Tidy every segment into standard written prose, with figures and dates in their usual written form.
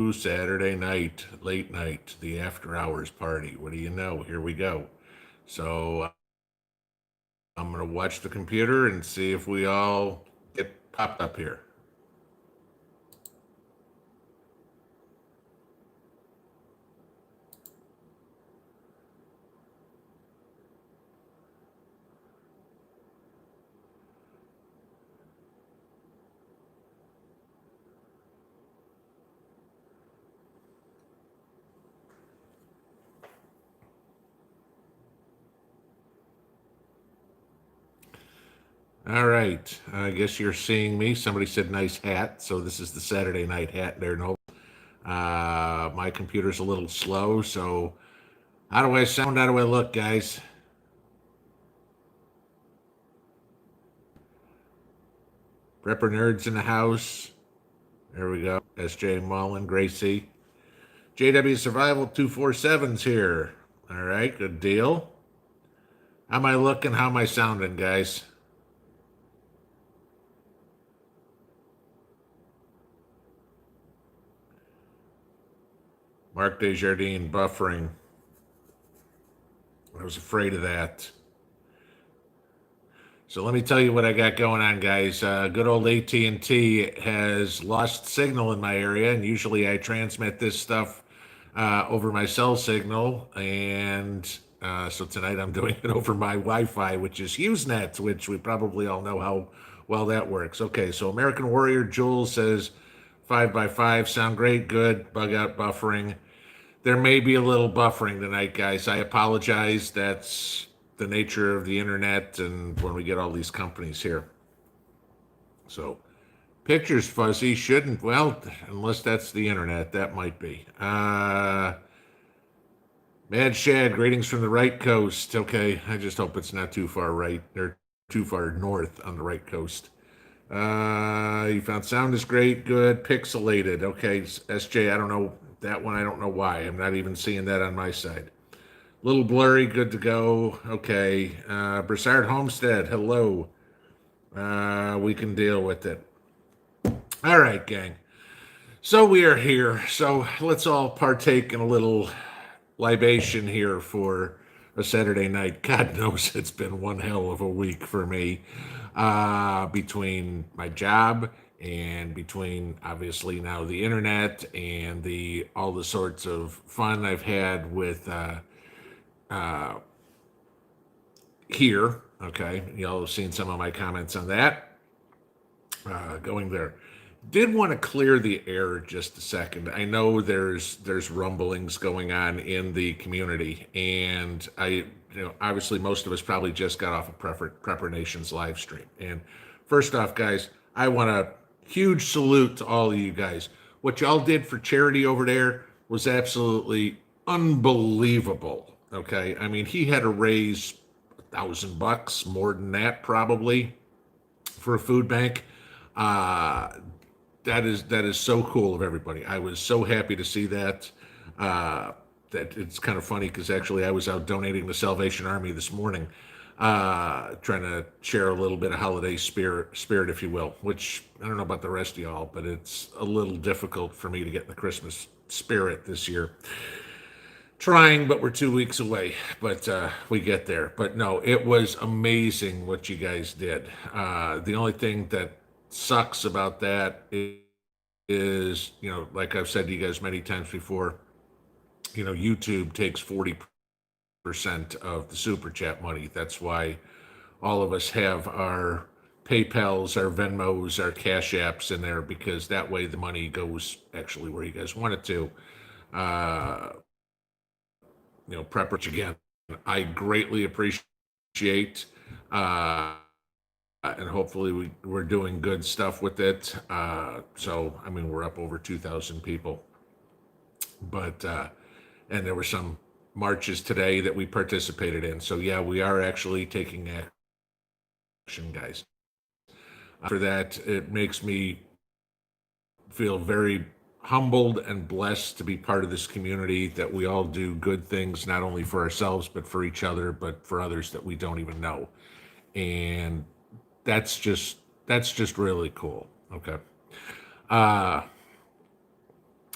Saturday night, late night, the after hours party. What do you know? Here we go. So I'm going to watch the computer and see if we all get popped up here. All right. I guess you're seeing me. Somebody said nice hat. So this is the Saturday night hat there. No. My computer's a little slow. So how do I sound? How do I look, guys? Prepper nerds in the house. There we go. SJ Mullen, Gracie. JW Survival 247's here. All right, good deal. How am I looking? How am I sounding, guys? Mark Desjardins buffering. I was afraid of that. So let me tell you what I got going on, guys. Good old AT&T has lost signal in my area, and usually I transmit this stuff over my cell signal, and so tonight I'm doing it over my Wi-Fi, which is HughesNet, which we probably all know how well that works. Okay, so American Warrior Jules says 5x5 sound great, good, bug out buffering. There may be a little buffering tonight, guys. I apologize. That's the nature of the internet and when we get all these companies here. So pictures fuzzy shouldn't, well, unless that's the internet, that might be. Mad Shad, greetings from the right coast. Okay, I just hope it's not too far right or too far north on the right coast. You found sound is great, good, pixelated. Okay, SJ, I don't know that one. I don't know why. I'm not even seeing that on my side. Little blurry, good to go. Okay. Broussard Homestead, hello. We can deal with it. All right, gang. So we are here. So let's all partake in a little libation here for a Saturday night. God knows it's been one hell of a week for me between my job and between obviously now the internet and the all the sorts of fun I've had with here. Okay, y'all have seen some of my comments on that. Going there. Did want to clear the air just a second. I know there's rumblings going on in the community, and obviously most of us probably just got off of Prepper Nation's live stream. And first off, guys, I want a huge salute to all of you guys. What y'all did for charity over there was absolutely unbelievable. Okay, I mean he had to raise $1,000, more than that probably, for a food bank. Uh, that is so cool of everybody. I was so happy to see that. That it's kind of funny because actually I was out donating to Salvation Army this morning, trying to share a little bit of holiday spirit, if you will. Which I don't know about the rest of y'all, but it's a little difficult for me to get in the Christmas spirit this year. Trying, but we're 2 weeks away. But we get there. But no, it was amazing what you guys did. The only thing that sucks about that is, like I've said to you guys many times before, YouTube takes 40% of the super chat money. That's why all of us have our PayPals, our Venmos, our Cash Apps in there, because that way the money goes actually where you guys want it to. Uh, Prepper, again, I greatly appreciate. And hopefully we're doing good stuff with it. So, I mean, we're up over 2,000 people. But, and there were some marches today that we participated in. So, yeah, we are actually taking action, guys. For that, it makes me feel very humbled and blessed to be part of this community, that we all do good things, not only for ourselves, but for each other, but for others that we don't even know. And that's just really cool. Okay.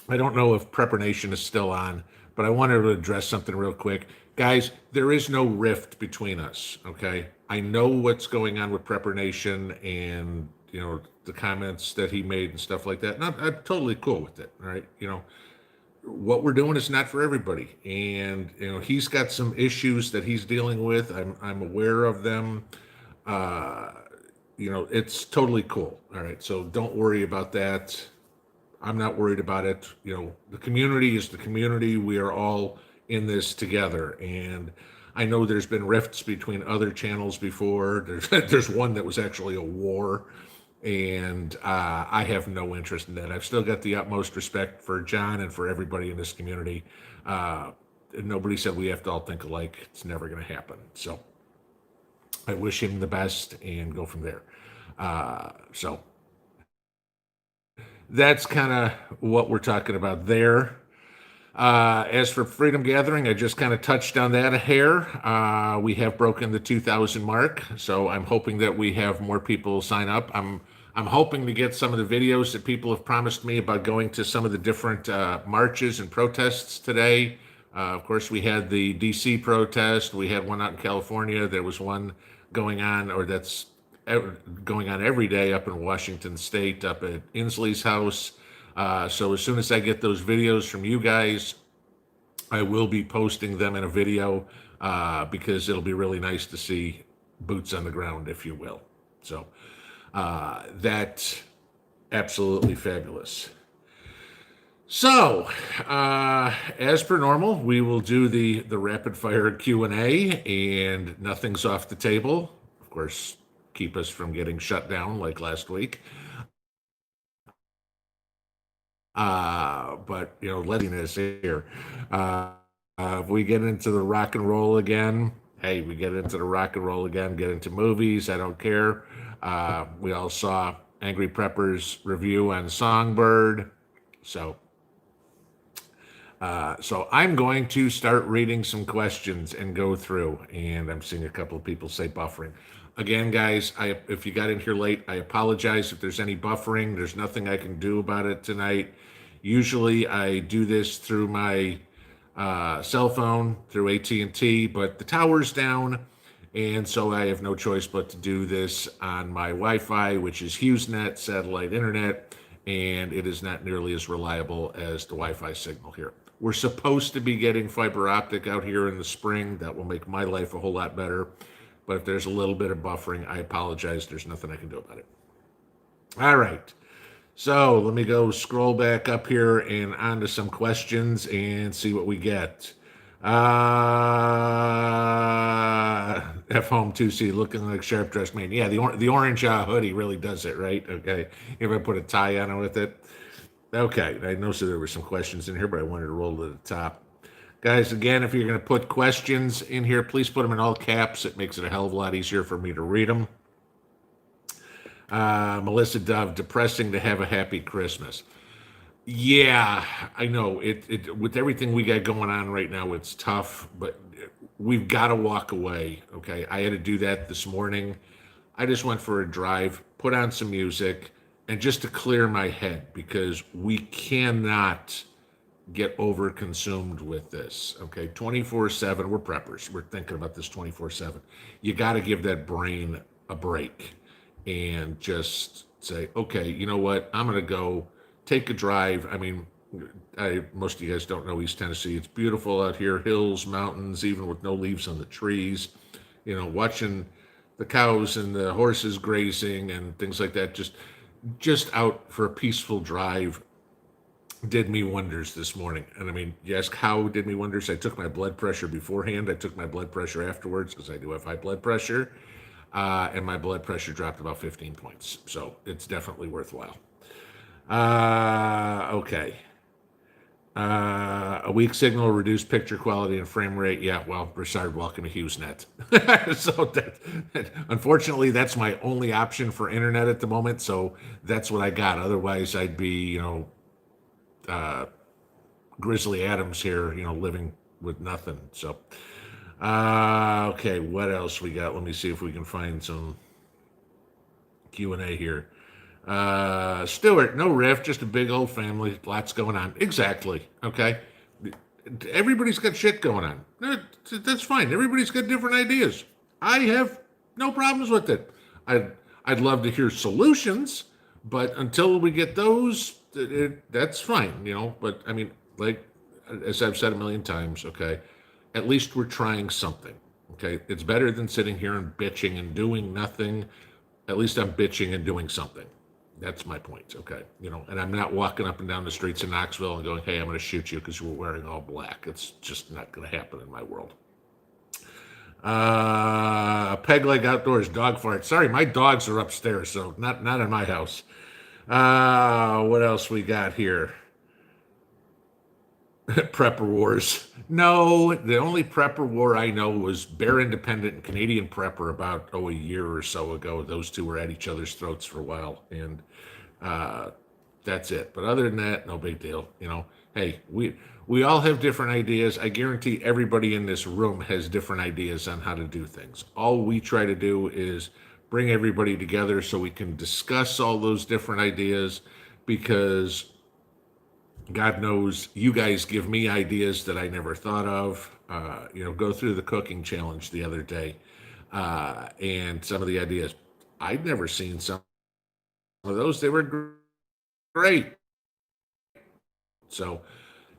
I don't know if Prepper Nation is still on, but I wanted to address something real quick. Guys, there is no rift between us, okay? I know what's going on with Prepper Nation and, the comments that he made and stuff like that. And I'm totally cool with it, all right? What we're doing is not for everybody. And, he's got some issues that he's dealing with. I'm aware of them. Uh, it's totally cool. All right. So don't worry about that. I'm not worried about it. The community is the community. We are all in this together. And I know there's been rifts between other channels before. There's one that was actually a war, and I have no interest in that. I've still got the utmost respect for John and for everybody in this community. Uh, Nobody said we have to all think alike. It's never going to happen. So I wish him the best and go from there. So that's kind of what we're talking about there. As for Freedom Gathering, I just kind of touched on that a hair. We have broken the 2,000 mark, so I'm hoping that we have more people sign up. I'm hoping to get some of the videos that people have promised me about going to some of the different marches and protests today. Of course, we had the DC protest. We had one out in California. There was one going on, or that's going on every day up in Washington State, up at Inslee's house. So as soon as I get those videos from you guys, I will be posting them in a video because it'll be really nice to see boots on the ground, if you will. So that's absolutely fabulous. So, as per normal, we will do the rapid fire Q&A, and nothing's off the table. Of course, keep us from getting shut down like last week. But let's here. If we get into the rock and roll again, hey, we get into the rock and roll again, get into movies, I don't care. We all saw Angry Prepper's review on Songbird. So I'm going to start reading some questions and go through, and I'm seeing a couple of people say buffering. Again, guys, if you got in here late, I apologize if there's any buffering. There's nothing I can do about it tonight. Usually I do this through my cell phone, through AT&T, but the tower's down, and so I have no choice but to do this on my Wi-Fi, which is HughesNet satellite internet, and it is not nearly as reliable as the Wi-Fi signal here. We're supposed to be getting fiber optic out here in the spring. That will make my life a whole lot better. But if there's a little bit of buffering, I apologize. There's nothing I can do about it. All right. So let me go scroll back up here and onto some questions and see what we get. F Home 2C looking like sharp dressed man. Yeah, the orange hoodie really does it, right? Okay. If I put a tie on it with it. Okay. I noticed there were some questions in here, but I wanted to roll to the top. Guys, again, if you're going to put questions in here, please put them in all caps. It makes it a hell of a lot easier for me to read them. Melissa Dove, depressing to have a happy Christmas. Yeah, I know. It with everything we got going on right now, it's tough, but we've got to walk away, okay? I had to do that this morning. I just went for a drive, put on some music, and just to clear my head, because we cannot get over consumed with this. Okay, 24/7. We're preppers. We're thinking about this 24/7. You got to give that brain a break and just say, okay, you know what? I'm going to go take a drive. I mean, most of you guys don't know East Tennessee. It's beautiful out here, hills, mountains, even with no leaves on the trees. Watching the cows and the horses grazing and things like that. Just out for a peaceful drive did me wonders this morning. And I mean, you ask how did me wonders? I took my blood pressure beforehand. I took my blood pressure afterwards because I do have high blood pressure. And my blood pressure dropped about 15 points. So it's definitely worthwhile. Okay. A weak signal, reduced picture quality and frame rate. Yeah, well, Broussard, welcome to HughesNet. So unfortunately, that's my only option for internet at the moment. So that's what I got. Otherwise, I'd be, Grizzly Adams here, living with nothing. So, okay, what else we got? Let me see if we can find some Q&A here. Stuart, no riff, just a big old family, lots going on. Exactly. Okay. Everybody's got shit going on. That's fine. Everybody's got different ideas. I have no problems with it. I'd love to hear solutions, but until we get those, that's fine, But I mean, like as I've said a million times, okay, at least we're trying something. Okay, it's better than sitting here and bitching and doing nothing. At least I'm bitching and doing something. That's my point. Okay, and I'm not walking up and down the streets in Knoxville and going, "Hey, I'm going to shoot you because you were wearing all black." It's just not going to happen in my world. Peg leg outdoors, dog fart. Sorry, my dogs are upstairs, so not in my house. What else we got here? Prepper wars. No, the only prepper war I know was Bear Independent and Canadian Prepper about a year or so ago. Those two were at each other's throats for a while, and uh, that's it. But other than that, no big deal. Hey, we all have different ideas. I guarantee everybody in this room has different ideas on how to do things. All we try to do is bring everybody together so we can discuss all those different ideas, because God knows you guys give me ideas that I never thought of. Go through the cooking challenge the other day, and some of the ideas I'd never seen. Some of those, they were great. So,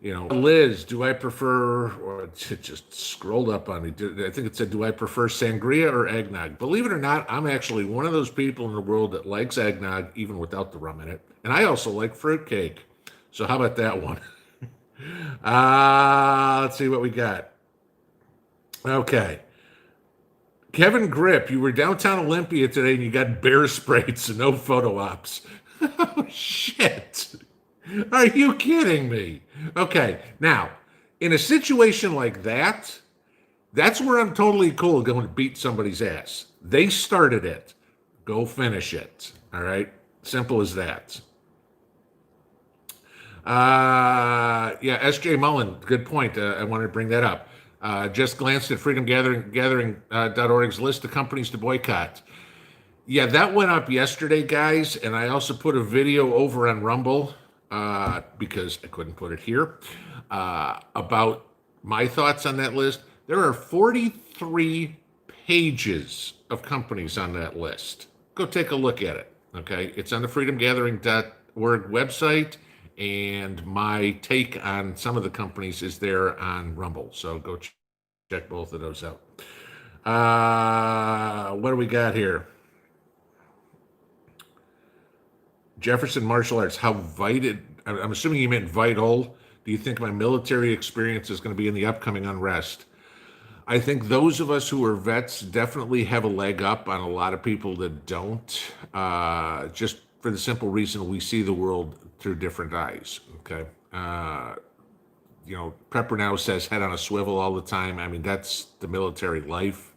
Liz, do I prefer? Or it just scrolled up on me. I think it said, "Do I prefer sangria or eggnog?" Believe it or not, I'm actually one of those people in the world that likes eggnog even without the rum in it, and I also like fruitcake. So how about that one? Let's see what we got. Okay. Kevin Grip, you were downtown Olympia today and you got bear sprayed, so no photo ops. Oh, shit. Are you kidding me? Okay. Now, in a situation like that, that's where I'm totally cool going to beat somebody's ass. They started it. Go finish it. All right? Simple as that. Yeah, S.J. Mullen, good point. I wanted to bring that up. Just glanced at freedomgathering.org's list of companies to boycott. Yeah, that went up yesterday, guys, and I also put a video over on Rumble, because I couldn't put it here, about my thoughts on that list. There are 43 pages of companies on that list. Go take a look at it, okay? It's on the freedomgathering.org website, and my take on some of the companies is there on Rumble. So go check both of those out. What do we got here? Jefferson Martial Arts. How vital? I'm assuming you meant vital. Do you think my military experience is going to be in the upcoming unrest? I think those of us who are vets definitely have a leg up on a lot of people that don't. Just for the simple reason we see the world through different eyes. Okay. Pepper now says head on a swivel all the time. I mean, that's the military life.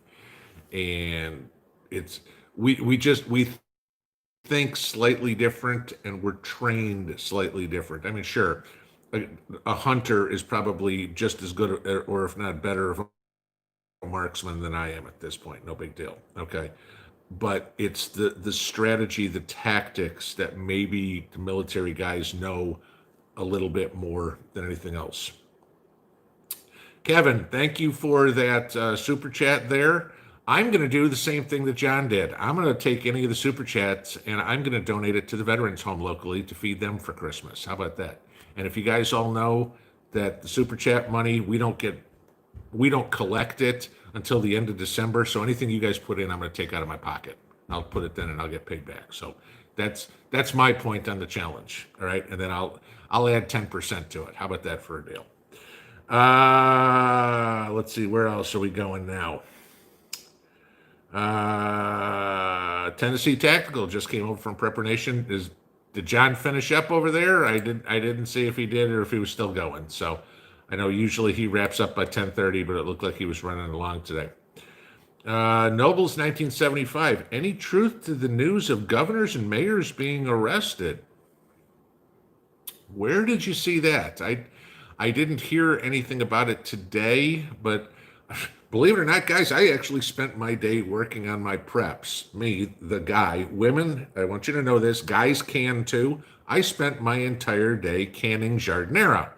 And we think slightly different, and we're trained slightly different. I mean, sure, a hunter is probably just as good, or if not better, of a marksman than I am at this point. No big deal. Okay. But it's the strategy, the tactics that maybe the military guys know a little bit more than anything else. Kevin, thank you for that super chat there. I'm going to do the same thing that John did. I'm going to take any of the super chats and I'm going to donate it to the veterans home locally to feed them for Christmas. How about that? And if you guys all know that the super chat money, we don't collect it until the end of December. So anything you guys put in, I'm going to take out of my pocket. I'll put it then and I'll get paid back. So that's my point on the challenge. All right. And then I'll add 10% to it. How about that for a deal? Let's see, where else are we going now? Tennessee Tactical just came over from Prepper Nation. Did John finish up over there? I didn't see if he did or if he was still going. So I know usually he wraps up by 10:30, but it looked like he was running along today. Nobles 1975. Any truth to the news of governors and mayors being arrested? Where did you see that? I didn't hear anything about it today, but Believe it or not, guys, I actually spent my day working on my preps. Me, the guy. Women, I want you to know this. Guys can too. I spent my entire day canning giardiniera.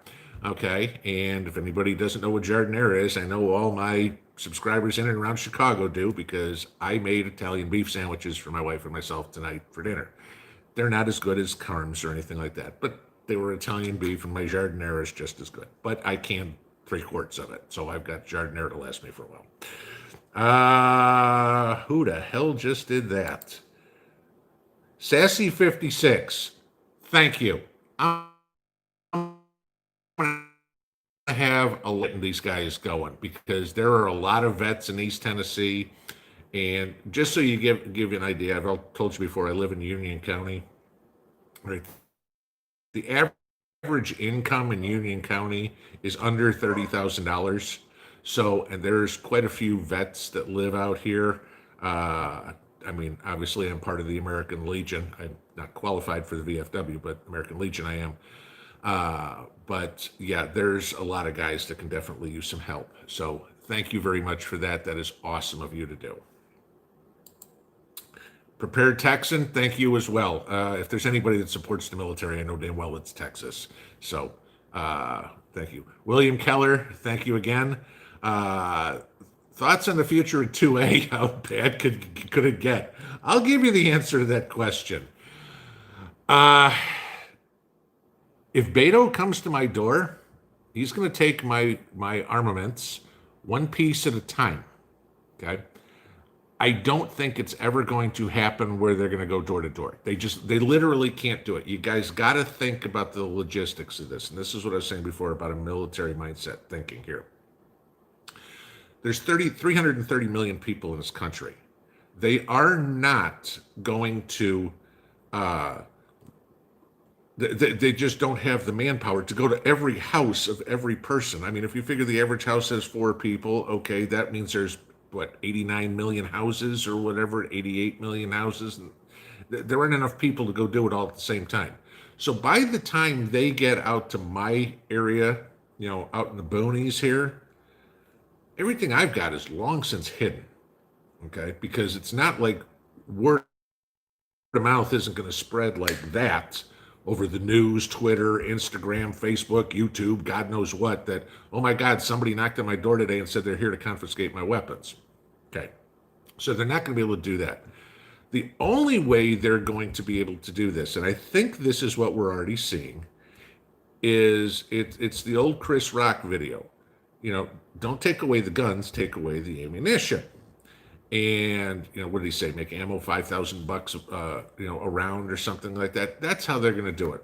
Okay. And if anybody doesn't know what giardiniera is, I know all my subscribers in and around Chicago do because I made Italian beef sandwiches for my wife and myself tonight for dinner. They're not as good as Carms or anything like that, but they were Italian beef, and my giardiniera is just as good. But I canned 3 quarts of it, so I've got giardiniera to last me for a while. Who the hell just did that? Sassy56. Thank you. I'm going to have a lot of these guys going because there are a lot of vets in East Tennessee. And just so you give you an idea, I've told you before, I live in Union County. Right. The average income in Union County is under $30,000. So, and there's quite a few vets that live out here. I mean, obviously, I'm part of the American Legion. I'm not qualified for the VFW, but American Legion I am. But yeah, there's a lot of guys that can definitely use some help. So thank you very much for that. That is awesome of you to do. Prepared Texan, thank you as well. If there's anybody that supports the military, I know damn well it's Texas. So thank you. William Keller, thank you again. Thoughts on the future of 2A? How bad could it get? I'll give you the answer to that question. If Beto comes to my door, he's going to take my armaments one piece at a time. Okay. I don't think it's ever going to happen where they're going to go door to door. They literally can't do it. You guys got to think about the logistics of this. And this is what I was saying before about a military mindset thinking here. There's 330 million people in this country. They are not going to, they just don't have the manpower to go to every house of every person. I mean, if you figure the average house has 4 people, okay, that means there's, 89 million houses or whatever, 88 million houses. There aren't enough people to go do it all at the same time. So by the time they get out to my area, out in the boonies here, everything I've got is long since hidden. Okay. Because it's not like word of mouth isn't going to spread like that over the news, Twitter, Instagram, Facebook, YouTube, God knows what, that, oh my God, somebody knocked on my door today and said they're here to confiscate my weapons. Okay. So they're not going to be able to do that. The only way they're going to be able to do this, and I think this is what we're already seeing, is it's the old Chris Rock video. Don't take away the guns, take away the ammunition. And what did he say? Make ammo $5,000, a round or something like that. That's how they're going to do it.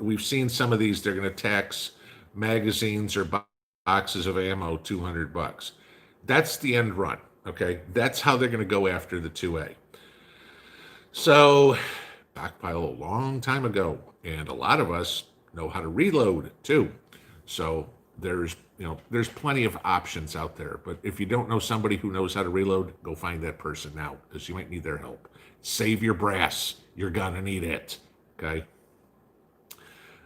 We've seen some of these. They're going to tax magazines or boxes of ammo $200. That's the end run. Okay, that's how they're going to go after the 2A. So, backpile a long time ago, and a lot of us know how to reload too. So there's plenty of options out there. But if you don't know somebody who knows how to reload, go find that person now because you might need their help. Save your brass. You're going to need it. Okay.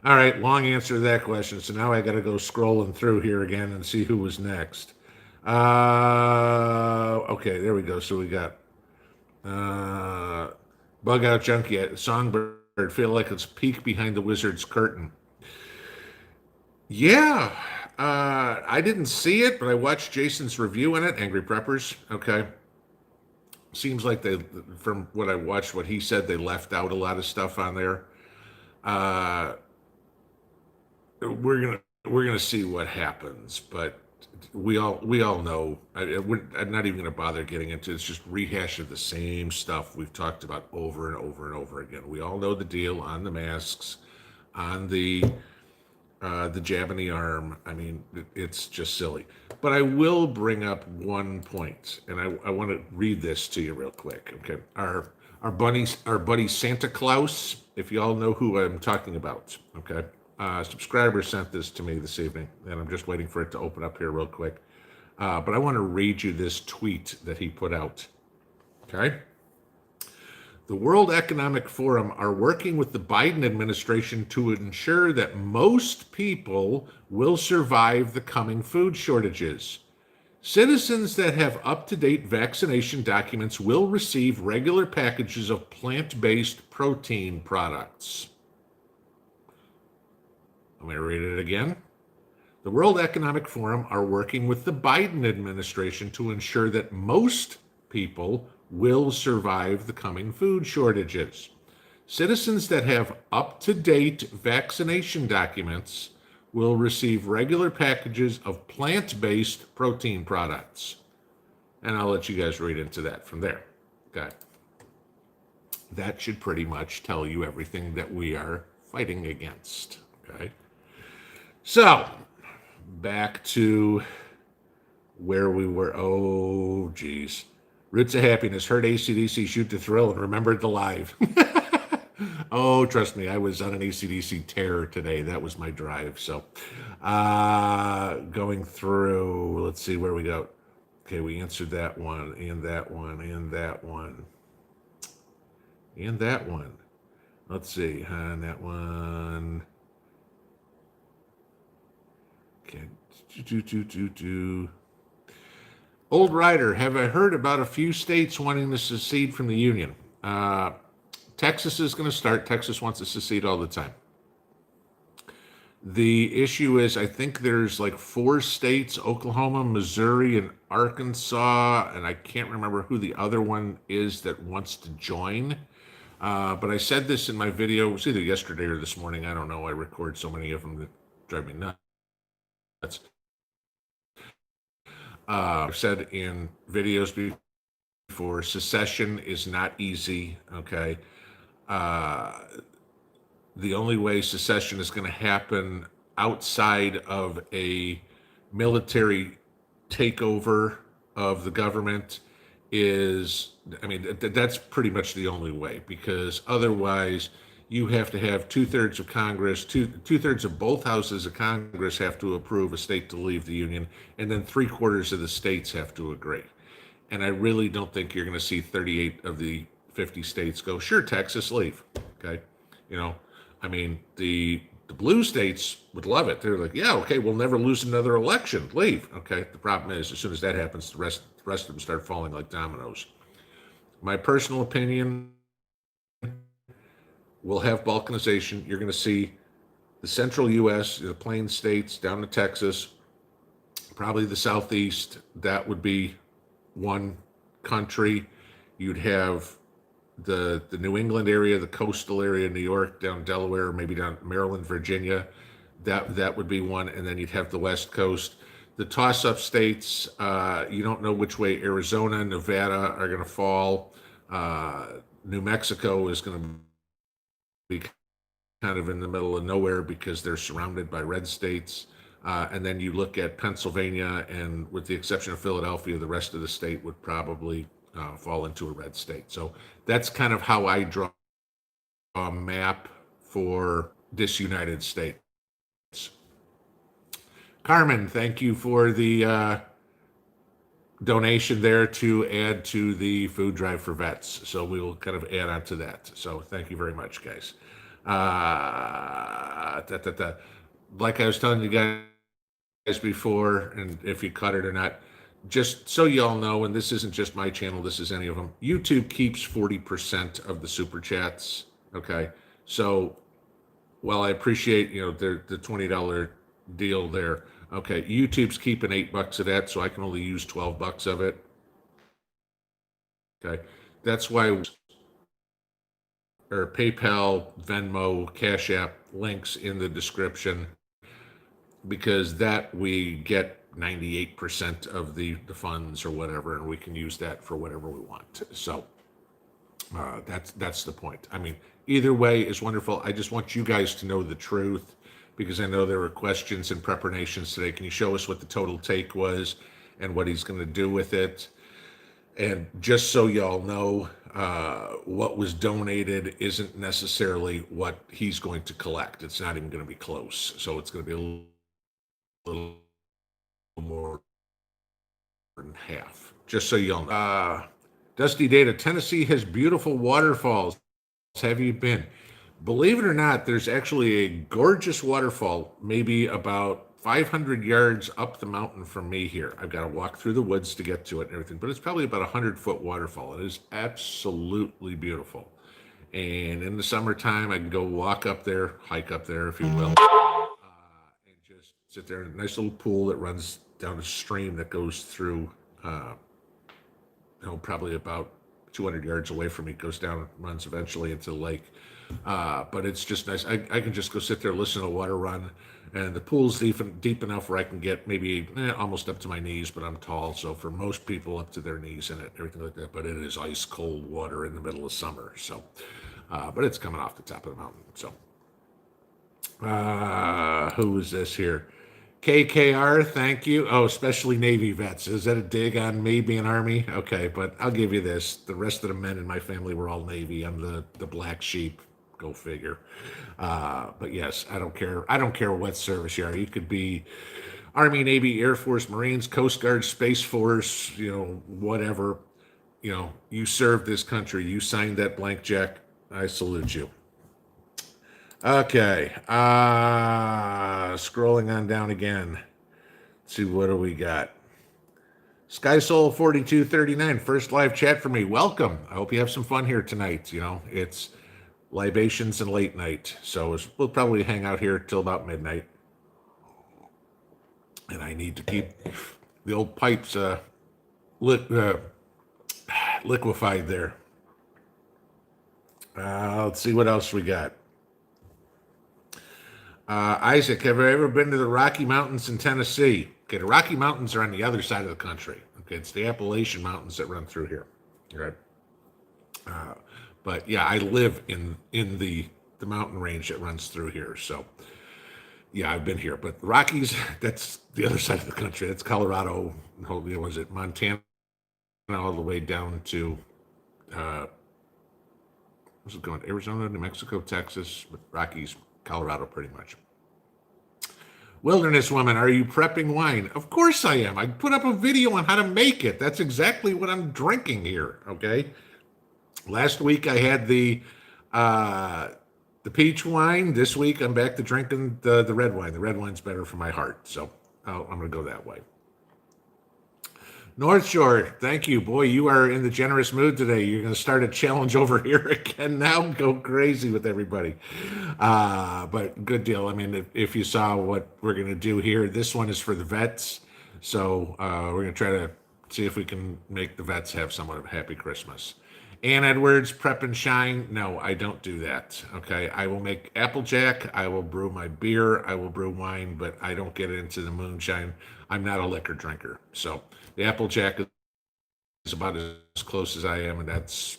All right. Long answer to that question. So now I got to go scrolling through here again and see who was next. Okay. There we go. So we got Bug Out Junkie, Songbird, feel like it's a peek behind the wizard's curtain. Yeah. I didn't see it, but I watched Jason's review in it, Angry Preppers. Okay. Seems like from what I watched, what he said, they left out a lot of stuff on there. We're gonna see what happens, but we all know. I'm not even gonna bother getting into it. It's just rehash of the same stuff we've talked about over and over and over again. We all know the deal on the masks, on the jab in the arm. I mean, it's just silly. But I will bring up one point, and I want to read this to you real quick. Okay, our buddy Santa Claus. If you all know who I'm talking about, okay. Subscriber sent this to me this evening, and I'm just waiting for it to open up here real quick. But I want to read you this tweet that he put out. Okay. The World Economic Forum are working with the Biden administration to ensure that most people will survive the coming food shortages. Citizens that have up-to-date vaccination documents will receive regular packages of plant-based protein products. Let me read it again. The World Economic Forum are working with the Biden administration to ensure that most people will survive the coming food shortages. Citizens that have up-to-date vaccination documents will receive regular packages of plant-based protein products. And I'll let you guys read into that from there. Okay. That should pretty much tell you everything that we are fighting against. Okay. So, back to where we were. Oh, geez. Roots of Happiness, heard AC/DC, shoot to thrill, and remembered the live. Oh, trust me, I was on an AC/DC tear today. That was my drive. So, going through, let's see where we go. Okay, we answered that one, and that one, and that one, and that one. Let's see, and that one. Okay, Old Rider, have I heard about a few states wanting to secede from the union? Texas is going to start. Texas wants to secede all the time. The issue is, I think there's like 4 states, Oklahoma, Missouri, and Arkansas, and I can't remember who the other one is that wants to join. But I said this in my video, it was either yesterday or this morning. I don't know. I record so many of them that drive me nuts. I've said in videos before, secession is not easy, okay? The only way secession is going to happen outside of a military takeover of the government is, I mean, that's pretty much the only way, because otherwise you have to have 2/3 of Congress, two-thirds of both houses of Congress have to approve a state to leave the union, and then 3/4 of the states have to agree. And I really don't think you're going to see 38 of the 50 states go, sure, Texas, leave. Okay. You know, I mean, the blue states would love it. They're like, yeah, okay, we'll never lose another election. Leave. Okay. The problem is, as soon as that happens, the rest of them start falling like dominoes. My personal opinion, we'll have balkanization. You're going to see the central U.S., the plain states down to Texas, probably the southeast. That would be one country. You'd have the New England area, the coastal area, New York, down Delaware, maybe down Maryland, Virginia. That would be one, and then you'd have the West Coast. The toss-up states, you don't know which way Arizona, Nevada are going to fall. New Mexico is going to be kind of in the middle of nowhere because they're surrounded by red states. And then you look at Pennsylvania, and with the exception of Philadelphia, the rest of the state would probably fall into a red state. So that's kind of how I draw a map for this United States. Carmen, thank you for the donation there to add to the food drive for vets. So we will kind of add on to that. So thank you very much, guys. Like I was telling you guys before, and if you caught it or not, just so you all know, and this isn't just my channel, this is any of them, YouTube keeps 40% of the super chats. Okay. So while I appreciate, the $20 deal there, okay, YouTube's keeping $8 of that, so I can only use $12 of it. Okay. That's why, or PayPal, Venmo, Cash App links in the description, because that we get 98% of the funds or whatever, and we can use that for whatever we want. So that's the point. I mean, either way is wonderful. I just want you guys to know the truth, because I know there were questions and preparations today. Can you show us what the total take was and what he's going to do with it? And just so y'all know, what was donated isn't necessarily what he's going to collect. It's not even going to be close. So it's going to be a little more than half, just so y'all know. Dusty Data, Tennessee has beautiful waterfalls. Have you been? Believe it or not, there's actually a gorgeous waterfall, maybe about 500 yards up the mountain from me here. I've got to walk through the woods to get to it and everything, but it's probably about a 100-foot waterfall. It is absolutely beautiful. And in the summertime, I can go walk up there, hike up there, if you will, and just sit there in a nice little pool that runs down a stream that goes through, probably about 200 yards away from me, goes down, runs eventually into the lake. But it's just nice. I can just go sit there, listen to the water run, and the pool's deep enough where I can get maybe almost up to my knees, but I'm tall, so for most people up to their knees in it, everything like that. But it is ice cold water in the middle of summer, so. But it's coming off the top of the mountain, so. Who is this here? KKR, thank you. Oh, especially Navy vets. Is that a dig on me being Army? Okay, but I'll give you this. The rest of the men in my family were all Navy. I'm the black sheep. Go figure. But yes, I don't care. I don't care what service you are. You could be Army, Navy, Air Force, Marines, Coast Guard, Space Force, whatever. You served this country. You signed that blank check. I salute you. Okay. Scrolling on down again. Let's see, what do we got? SkySoul4239, first live chat for me. Welcome. I hope you have some fun here tonight. It's libations and late night. So we'll probably hang out here till about midnight. And I need to keep the old pipes liquefied there. Let's see what else we got. Isaac, have I ever been to the Rocky Mountains in Tennessee? Okay, the Rocky Mountains are on the other side of the country. Okay, it's the Appalachian Mountains that run through here. Right. But yeah, I live in the mountain range that runs through here. So yeah, I've been here. But the Rockies, that's the other side of the country. That's Colorado. Was it Montana all the way down to what's it going? Arizona, New Mexico, Texas, but Rockies, Colorado, pretty much. Wilderness Woman, are you prepping wine? Of course I am. I put up a video on how to make it. That's exactly what I'm drinking here. Okay. Last week I had the peach wine. This week I'm back to drinking the red wine. The red wine's better for my heart, so I'm going to go that way. North Shore, thank you. Boy, you are in the generous mood today. You're going to start a challenge over here again now. Go crazy with everybody. But good deal. I mean, if you saw what we're going to do here, this one is for the vets. So we're going to try to see if we can make the vets have somewhat of a happy Christmas. Ann Edwards, Prep and Shine. No, I don't do that. Okay. I will make Applejack. I will brew my beer. I will brew wine, but I don't get into the moonshine. I'm not a liquor drinker. So the Applejack is about as close as I am. And that's,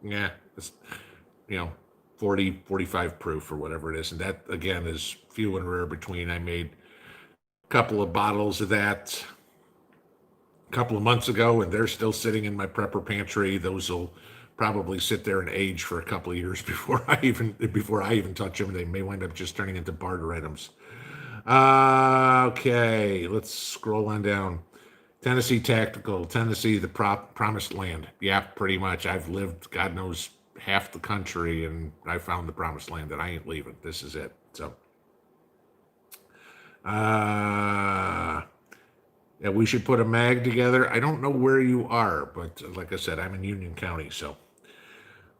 it's, 40, 45 proof or whatever it is. And that, again, is few and rare between. I made a couple of bottles of that couple of months ago, and they're still sitting in my prepper pantry. Those will probably sit there and age for a couple of years before I even touch them. They may wind up just turning into barter items. Okay, let's scroll on down. Tennessee Tactical, Tennessee, the promised land. Yeah, pretty much. I've lived, God knows, half the country, and I found the promised land that I ain't leaving. This is it. So, yeah, we should put a mag together. I don't know where you are, but like I said, I'm in Union County, so.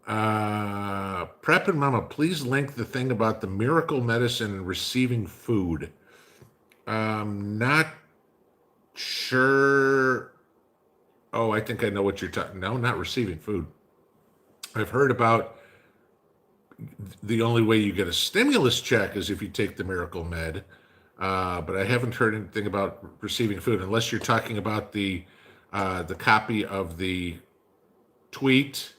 Prep and Mama, please link the thing about the miracle medicine and receiving food. Not sure. Oh, I think I know what you're talking. No, not receiving food. I've heard about the only way you get a stimulus check is if you take the miracle med. But I haven't heard anything about receiving food, unless you're talking about the copy of the tweet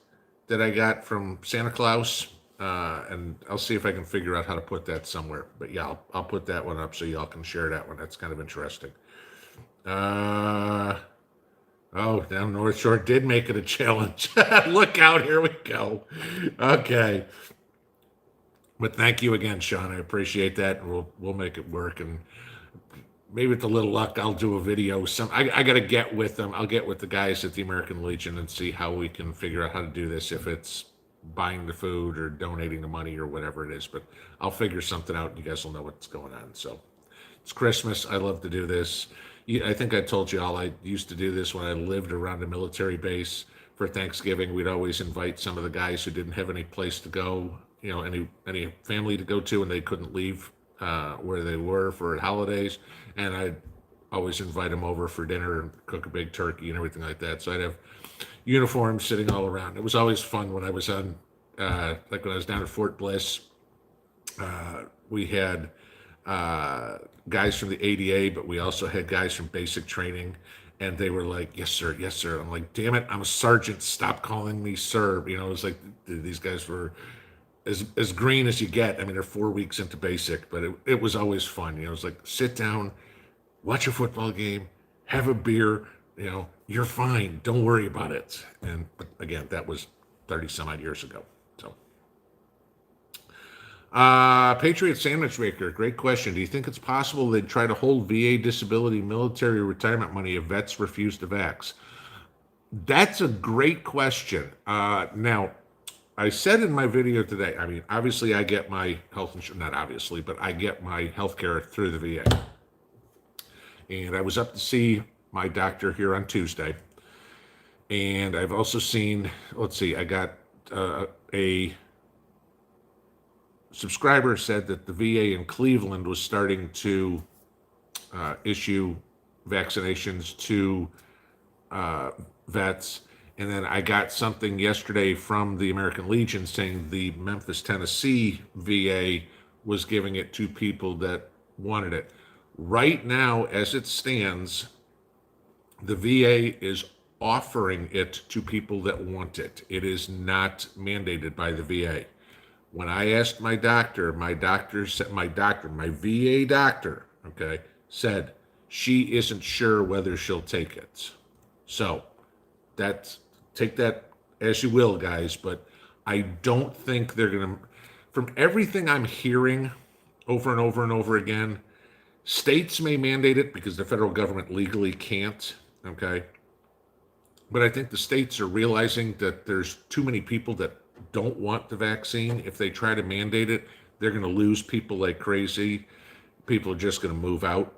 that I got from Santa Claus, and I'll see if I can figure out how to put that somewhere. But yeah, I'll put that one up so y'all can share that one. That's kind of interesting. Oh, down North Shore did make it a challenge. Look out, here we go. Okay. But thank you again, Sean. I appreciate that, and we'll make it work. And maybe with a little luck, I'll do a video. I got to get with them. I'll get with the guys at the American Legion and see how we can figure out how to do this. If it's buying the food or donating the money or whatever it is, but I'll figure something out. And you guys will know what's going on. So, It's Christmas. I love to do this. I think I told you all I used to do this when I lived around a military base. For Thanksgiving, we'd always invite some of the guys who didn't have any place to go, any family to go to, and they couldn't leave where they were for holidays. And I'd always invite them over for dinner and cook a big turkey and everything like that. So I'd have uniforms sitting all around. It was always fun when I was on, like when I was down at Fort Bliss. We had guys from the ADA, but we also had guys from basic training, and they were like, "Yes, sir, yes, sir." I'm like, "Damn it, I'm a sergeant. Stop calling me sir." It was like these guys were as green as you get. I mean, they're 4 weeks into basic, but it was always fun. It was like, sit down, watch a football game, have a beer. You're fine. Don't worry about it. But again, that was 30 some odd years ago. So. Patriot Sandwich Maker, great question. Do you think it's possible they'd try to hold VA disability military retirement money if vets refuse to vax? That's a great question. Now, I said in my video today, I mean, obviously I get my health insurance, not obviously, but I get my health care through the VA. And I was up to see my doctor here on Tuesday. And I've also seen, let's see, I got a subscriber said that the VA in Cleveland was starting to issue vaccinations to vets. And then I got something yesterday from the American Legion saying the Memphis, Tennessee VA was giving it to people that wanted it. Right now, as it stands, the VA is offering it to people that want it. It is not mandated by the VA. When I asked my doctor, my VA doctor, okay, said she isn't sure whether she'll take it. So take that as you will, guys, but I don't think they're going to, from everything I'm hearing over and over and over again, states may mandate it because the federal government legally can't, okay? But I think the states are realizing that there's too many people that don't want the vaccine. If they try to mandate it, they're going to lose people like crazy. People are just going to move out.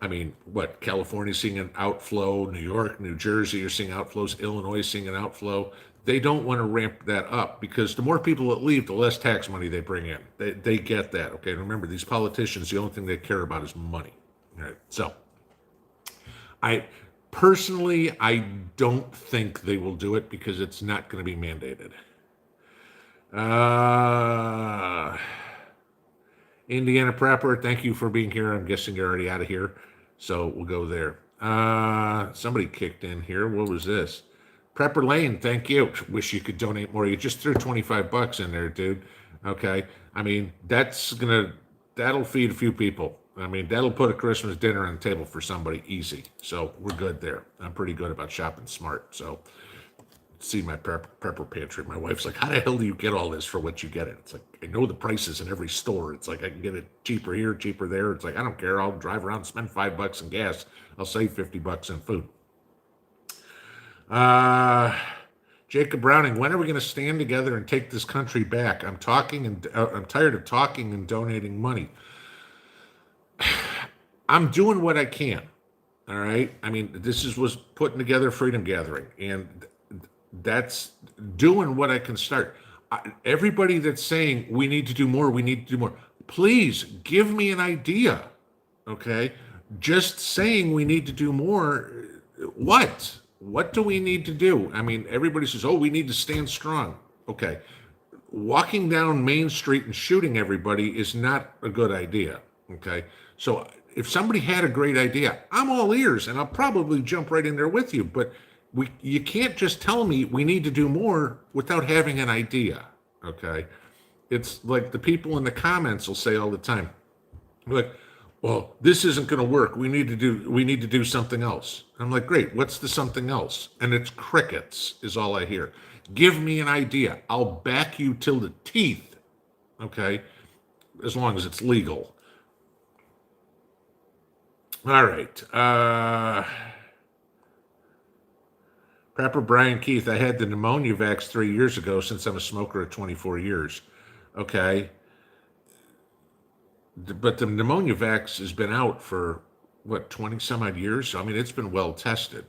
I mean, California's seeing an outflow, New York, New Jersey are seeing outflows, Illinois is seeing an outflow. They don't want to ramp that up because the more people that leave, the less tax money they bring in. They get that, okay? Remember, these politicians, the only thing they care about is money. All right, so I don't think they will do it because it's not going to be mandated. Indiana Prepper, thank you for being here. I'm guessing you're already out of here, so we'll go there. Somebody kicked in here. What was this? Prepper Lane, thank you. Wish you could donate more. You just threw $25 in there, dude. Okay, I mean that'll feed a few people. I mean that'll put a Christmas dinner on the table for somebody easy. So we're good there. I'm pretty good about shopping smart. So. See my prepper pantry. My wife's like, how the hell do you get all this for what you get it? It's like, I know the prices in every store. It's like, I can get it cheaper here, cheaper there. It's like, I don't care. I'll drive around, spend $5 in gas. I'll save $50 in food. Jacob Browning, when are we going to stand together and take this country back? I'm tired of talking and donating money. I'm doing what I can. All right. I mean, was putting together Freedom Gathering, and that's doing what I can start. Everybody that's saying we need to do more, please give me an idea. Okay. Just saying we need to do more. What do we need to do? I mean, everybody says, oh, we need to stand strong. Okay. Walking down Main Street and shooting everybody is not a good idea. Okay. So if somebody had a great idea, I'm all ears and I'll probably jump right in there with you. But you can't just tell me we need to do more without having an idea, okay? It's like the people in the comments will say all the time, like, well, this isn't going to work. We need to do something else. I'm like, great. What's the something else? And it's crickets is all I hear. Give me an idea. I'll back you till the teeth, okay? As long as it's legal. All right. Prepper Brian Keith, I had the pneumonia vax 3 years ago since I'm a smoker of 24 years. Okay. but the pneumonia vax has been out for what, 20 some odd years. I mean, it's been well tested.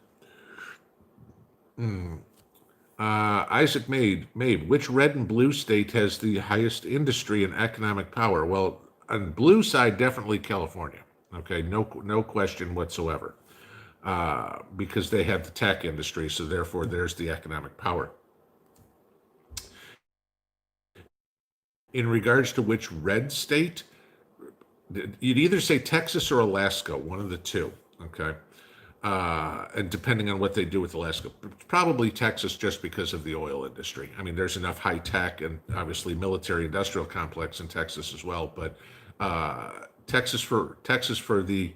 Isaac Mabe, which red and blue state has the highest industry and economic power? Well, on blue side, definitely California. Okay, no question whatsoever, because they have the tech industry, so therefore there's the economic power. In regards to which red state, you'd either say Texas or Alaska, one of the two. Okay. And depending on what they do with Alaska, probably Texas just because of the oil industry. I mean, there's enough high tech and obviously military industrial complex in Texas as well. But Texas for the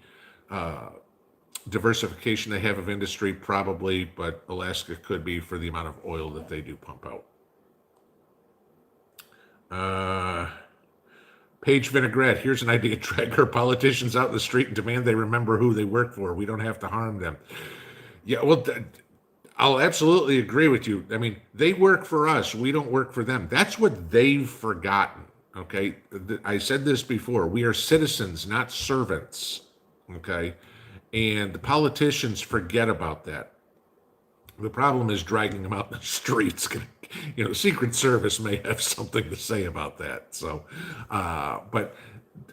diversification they have of industry, probably. But Alaska could be for the amount of oil that they do pump out. Page Vinaigrette, here's an idea. Drag our politicians out in the street and demand they remember who they work for. We don't have to harm them. Yeah, well, I'll absolutely agree with you. I mean, they work for us. We don't work for them. That's what they've forgotten. Okay. I said this before. We are citizens, not servants. Okay. And the politicians forget about that. The problem is dragging them out in the streets. You know, the Secret Service may have something to say about that. So, but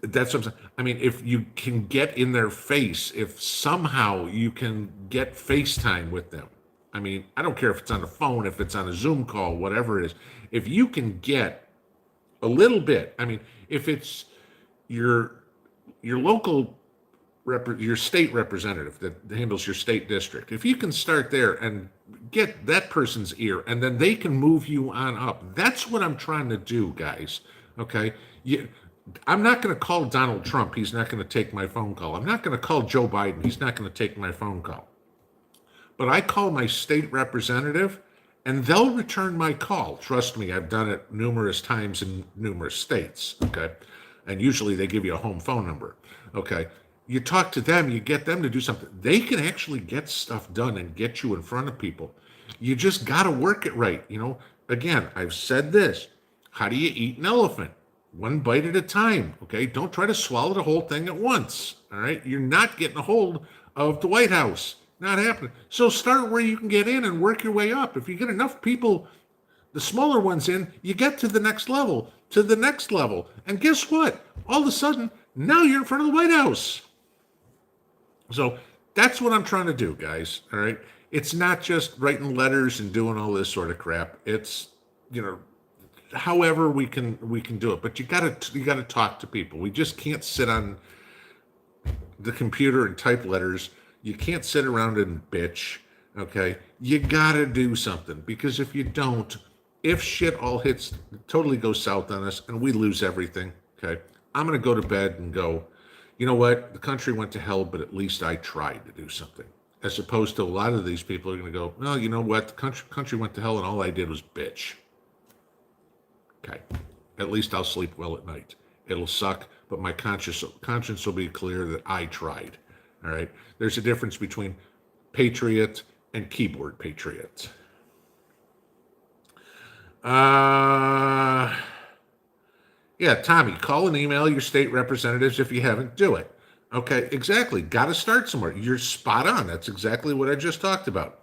that's what I'm saying. I mean, if you can get in their face, if somehow you can get FaceTime with them, I mean, I don't care if it's on the phone, if it's on a Zoom call, whatever it is, if you can get a little bit, I mean, if it's your local your state representative that handles your state district, if you can start there and get that person's ear, and then they can move you on up. That's what I'm trying to do, guys. Okay. I'm not going to call Donald Trump. He's not going to take my phone call. I'm not going to call Joe Biden. He's not going to take my phone call. But I call my state representative and they'll return my call. Trust me, I've done it numerous times in numerous states. Okay. And usually they give you a home phone number. Okay. You talk to them, you get them to do something. They can actually get stuff done and get you in front of people. You just got to work it right. You know, again, I've said this. How do you eat an elephant? One bite at a time. Okay. Don't try to swallow the whole thing at once. All right. You're not getting a hold of the White House. Not happening. So start where you can get in and work your way up. If you get enough people, the smaller ones in, you get to the next level, And guess what? All of a sudden, now you're in front of the White House. So that's what I'm trying to do, guys. All right. It's not just writing letters and doing all this sort of crap. It's, you know, however we can do it. But you gotta talk to people. We just can't sit on the computer and type letters. You can't sit around and bitch. Okay. You gotta do something, because if you don't, if shit all totally goes south on us and we lose everything, okay, I'm gonna go to bed and go, you know what? The country went to hell, but at least I tried to do something. As opposed to a lot of these people are going to go, well, you know what? The country went to hell, and all I did was bitch. Okay. At least I'll sleep well at night. It'll suck, but my conscience will be clear that I tried. All right. There's a difference between patriot and keyboard patriot. Yeah, Tommy, call and email your state representatives if you haven't. Do it. Okay, exactly. Got to start somewhere. You're spot on. That's exactly what I just talked about.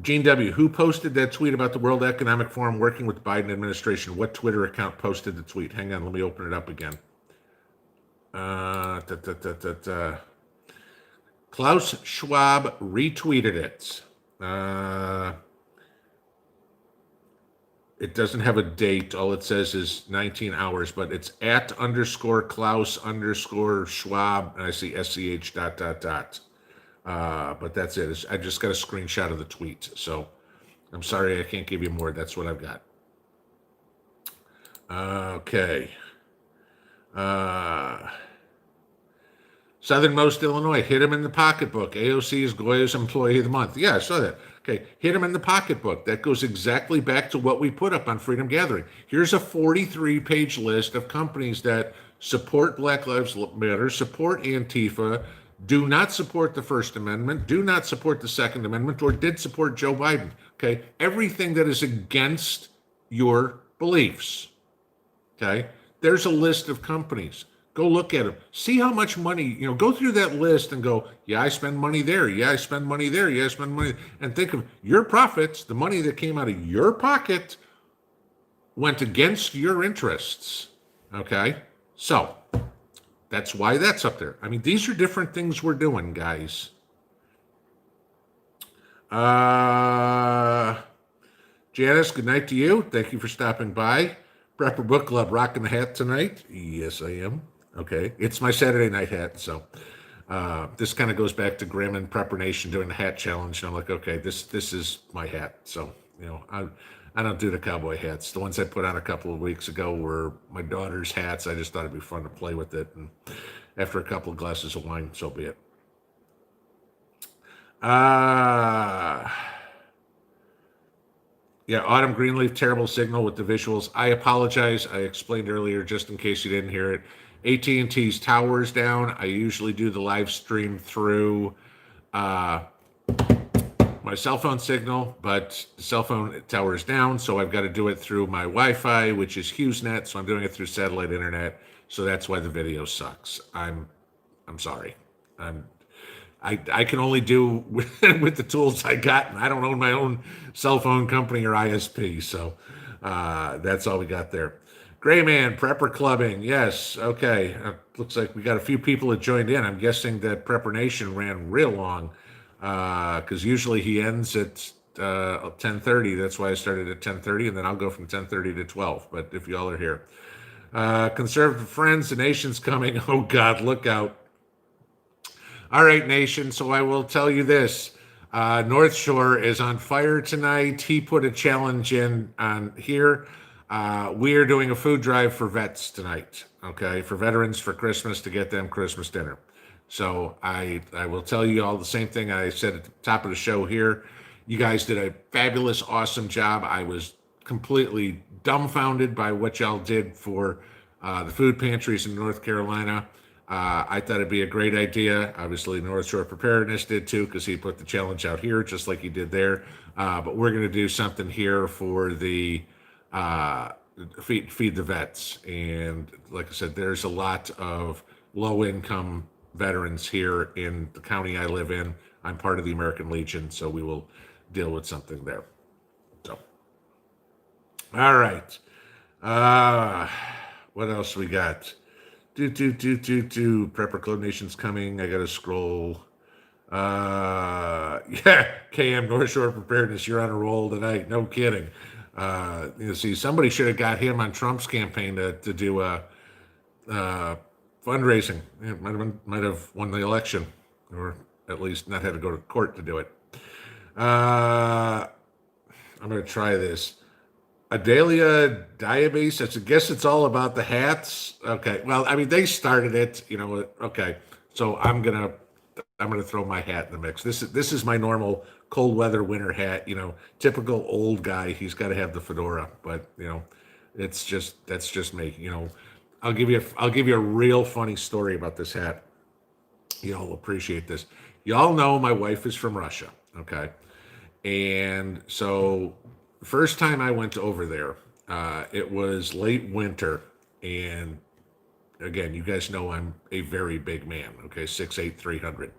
Gene W., who posted that tweet about the World Economic Forum working with the Biden administration? What Twitter account posted the tweet? Hang on, let me open it up again. Klaus Schwab retweeted it. It doesn't have a date. All it says is 19 hours, but it's @_Klaus_Schwab, and I see SCH ... But that's it. I just got a screenshot of the tweet. So I'm sorry I can't give you more. That's what I've got. Okay. Southernmost Illinois, hit him in the pocketbook. AOC is Goya's Employee of the Month. Yeah, I saw that. Okay, hit him in the pocketbook. That goes exactly back to what we put up on Freedom Gathering. Here's a 43-page list of companies that support Black Lives Matter, support Antifa, do not support the First Amendment, do not support the Second Amendment, or did support Joe Biden. Okay, everything that is against your beliefs. Okay. There's a list of companies. Go look at them. See how much money, go through that list and go, yeah, I spend money there. Yeah, I spend money there. Yeah, I spend money. And think of your profits, the money that came out of your pocket went against your interests. Okay. So that's why that's up there. I mean, these are different things we're doing, guys. Janice, good night to you. Thank you for stopping by. Prepper Book Club, rocking the hat tonight. Yes, I am. Okay, it's my Saturday night hat, so this kind of goes back to Grim and Prepper Nation doing the hat challenge. And I'm like, okay, this is my hat. So I don't do the cowboy hats. The ones I put on a couple of weeks ago were my daughter's hats. I just thought it'd be fun to play with it, and after a couple of glasses of wine, so be it. Yeah, Autumn Greenleaf, terrible signal with the visuals. I apologize. I explained earlier, just in case you didn't hear it. AT&T's tower's down. I usually do the live stream through my cell phone signal, but the cell phone tower is down, so I've got to do it through my Wi-Fi, which is HughesNet, so I'm doing it through satellite internet, so that's why the video sucks. I'm sorry. I can only do with the tools I got, and I don't own my own cell phone company or ISP, so that's all we got there. Gray Man, Prepper Clubbing, yes, okay. Looks like we got a few people that joined in. I'm guessing that Prepper Nation ran real long, because usually he ends at 10:30. That's why I started at 10:30, and then I'll go from 10:30 to 12. But if y'all are here, conservative friends, the nation's coming. Oh God, look out! All right, nation. So I will tell you this: North Shore is on fire tonight. He put a challenge in on here. We are doing a food drive for vets tonight. Okay, for veterans for Christmas to get them Christmas dinner. So I will tell you all the same thing I said at the top of the show here. You guys did a fabulous, awesome job. I was completely dumbfounded by what y'all did for the food pantries in North Carolina. I thought it'd be a great idea. Obviously, North Shore Preparedness did too, because he put the challenge out here just like he did there. But we're going to do something here for the feed the vets. And like I said, there's a lot of low-income veterans here in the county I live in. I'm part of the American Legion, so we will deal with something there. So, all right. What else we got? Prepper Club Nation's coming. I gotta scroll. Yeah, KM North Shore Preparedness, you're on a roll tonight. No kidding. See, somebody should have got him on Trump's campaign to do fundraising. It might have won the election, or at least not had to go to court to do it. I'm going to try this. Adelia Diabetes. I guess it's all about the hats. Okay. Well, I mean, they started it. Okay. So I'm gonna throw my hat in the mix. This is my normal cold weather winter hat. Typical old guy. He's got to have the fedora, but that's just me. I'll give you a real funny story about this hat. Y'all appreciate this. Y'all know my wife is from Russia, okay? And so first time I went over there, it was late winter, and again, you guys know I'm a very big man, okay? 6'8", 300.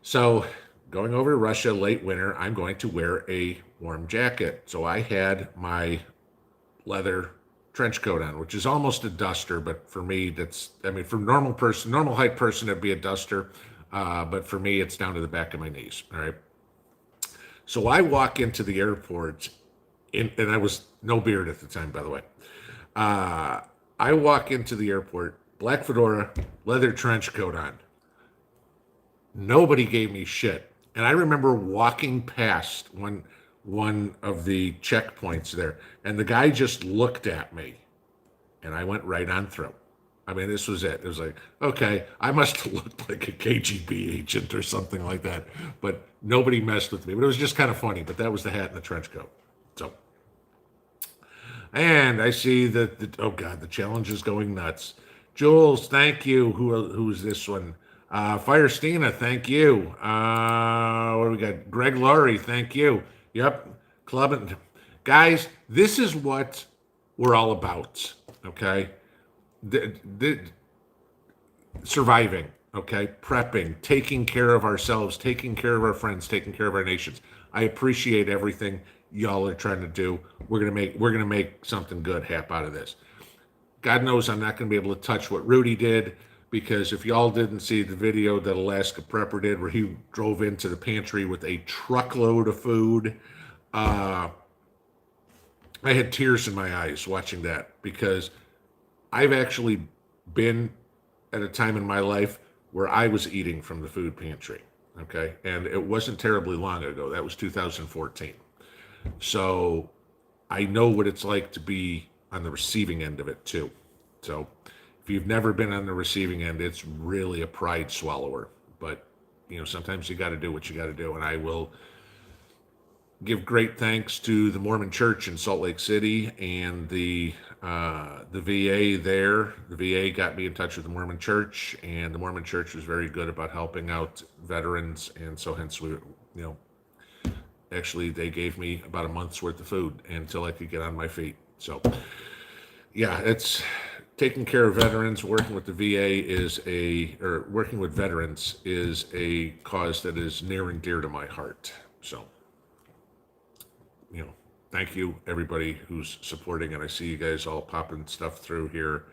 So going over to Russia late winter, I'm going to wear a warm jacket. So I had my leather trench coat on, which is almost a duster, but for me, for normal height person, it'd be a duster. But for me, it's down to the back of my knees. All right. So I walk into the airport, and I was no beard at the time, by the way. I walk into the airport, black fedora, leather trench coat on. Nobody gave me shit. And I remember walking past one of the checkpoints there, and the guy just looked at me, and I went right on through. I mean, this was it. It was like, okay, I must have looked like a KGB agent or something like that, but nobody messed with me. But it was just kind of funny. But that was the hat and the trench coat. So, and I see that oh God, the challenge is going nuts. Jules, thank you. Who's this one? Firestina, thank you. What do we got? Greg Laurie, thank you. Yep, clubbing. Guys, this is what we're all about, okay? The surviving, okay? Prepping, taking care of ourselves, taking care of our friends, taking care of our nations. I appreciate everything y'all are trying to do. We're gonna make something good happen out of this. God knows I'm not gonna be able to touch what Rudy did, because if y'all didn't see the video that Alaska Prepper did where he drove into the pantry with a truckload of food, uh, I had tears in my eyes watching that, because I've actually been at a time in my life where I was eating from the food pantry. Okay. And it wasn't terribly long ago. That was 2014. So I know what it's like to be on the receiving end of it too. So if you've never been on the receiving end, it's really a pride swallower. But, sometimes you got to do what you got to do. And I will give great thanks to the Mormon Church in Salt Lake City and the VA there. The VA got me in touch with the Mormon Church, and the Mormon Church was very good about helping out veterans, and so hence actually they gave me about a month's worth of food until I could get on my feet. So yeah, it's taking care of veterans. Working with the VA working with veterans is a cause that is near and dear to my heart. So thank you everybody who's supporting, and I see you guys all popping stuff through here.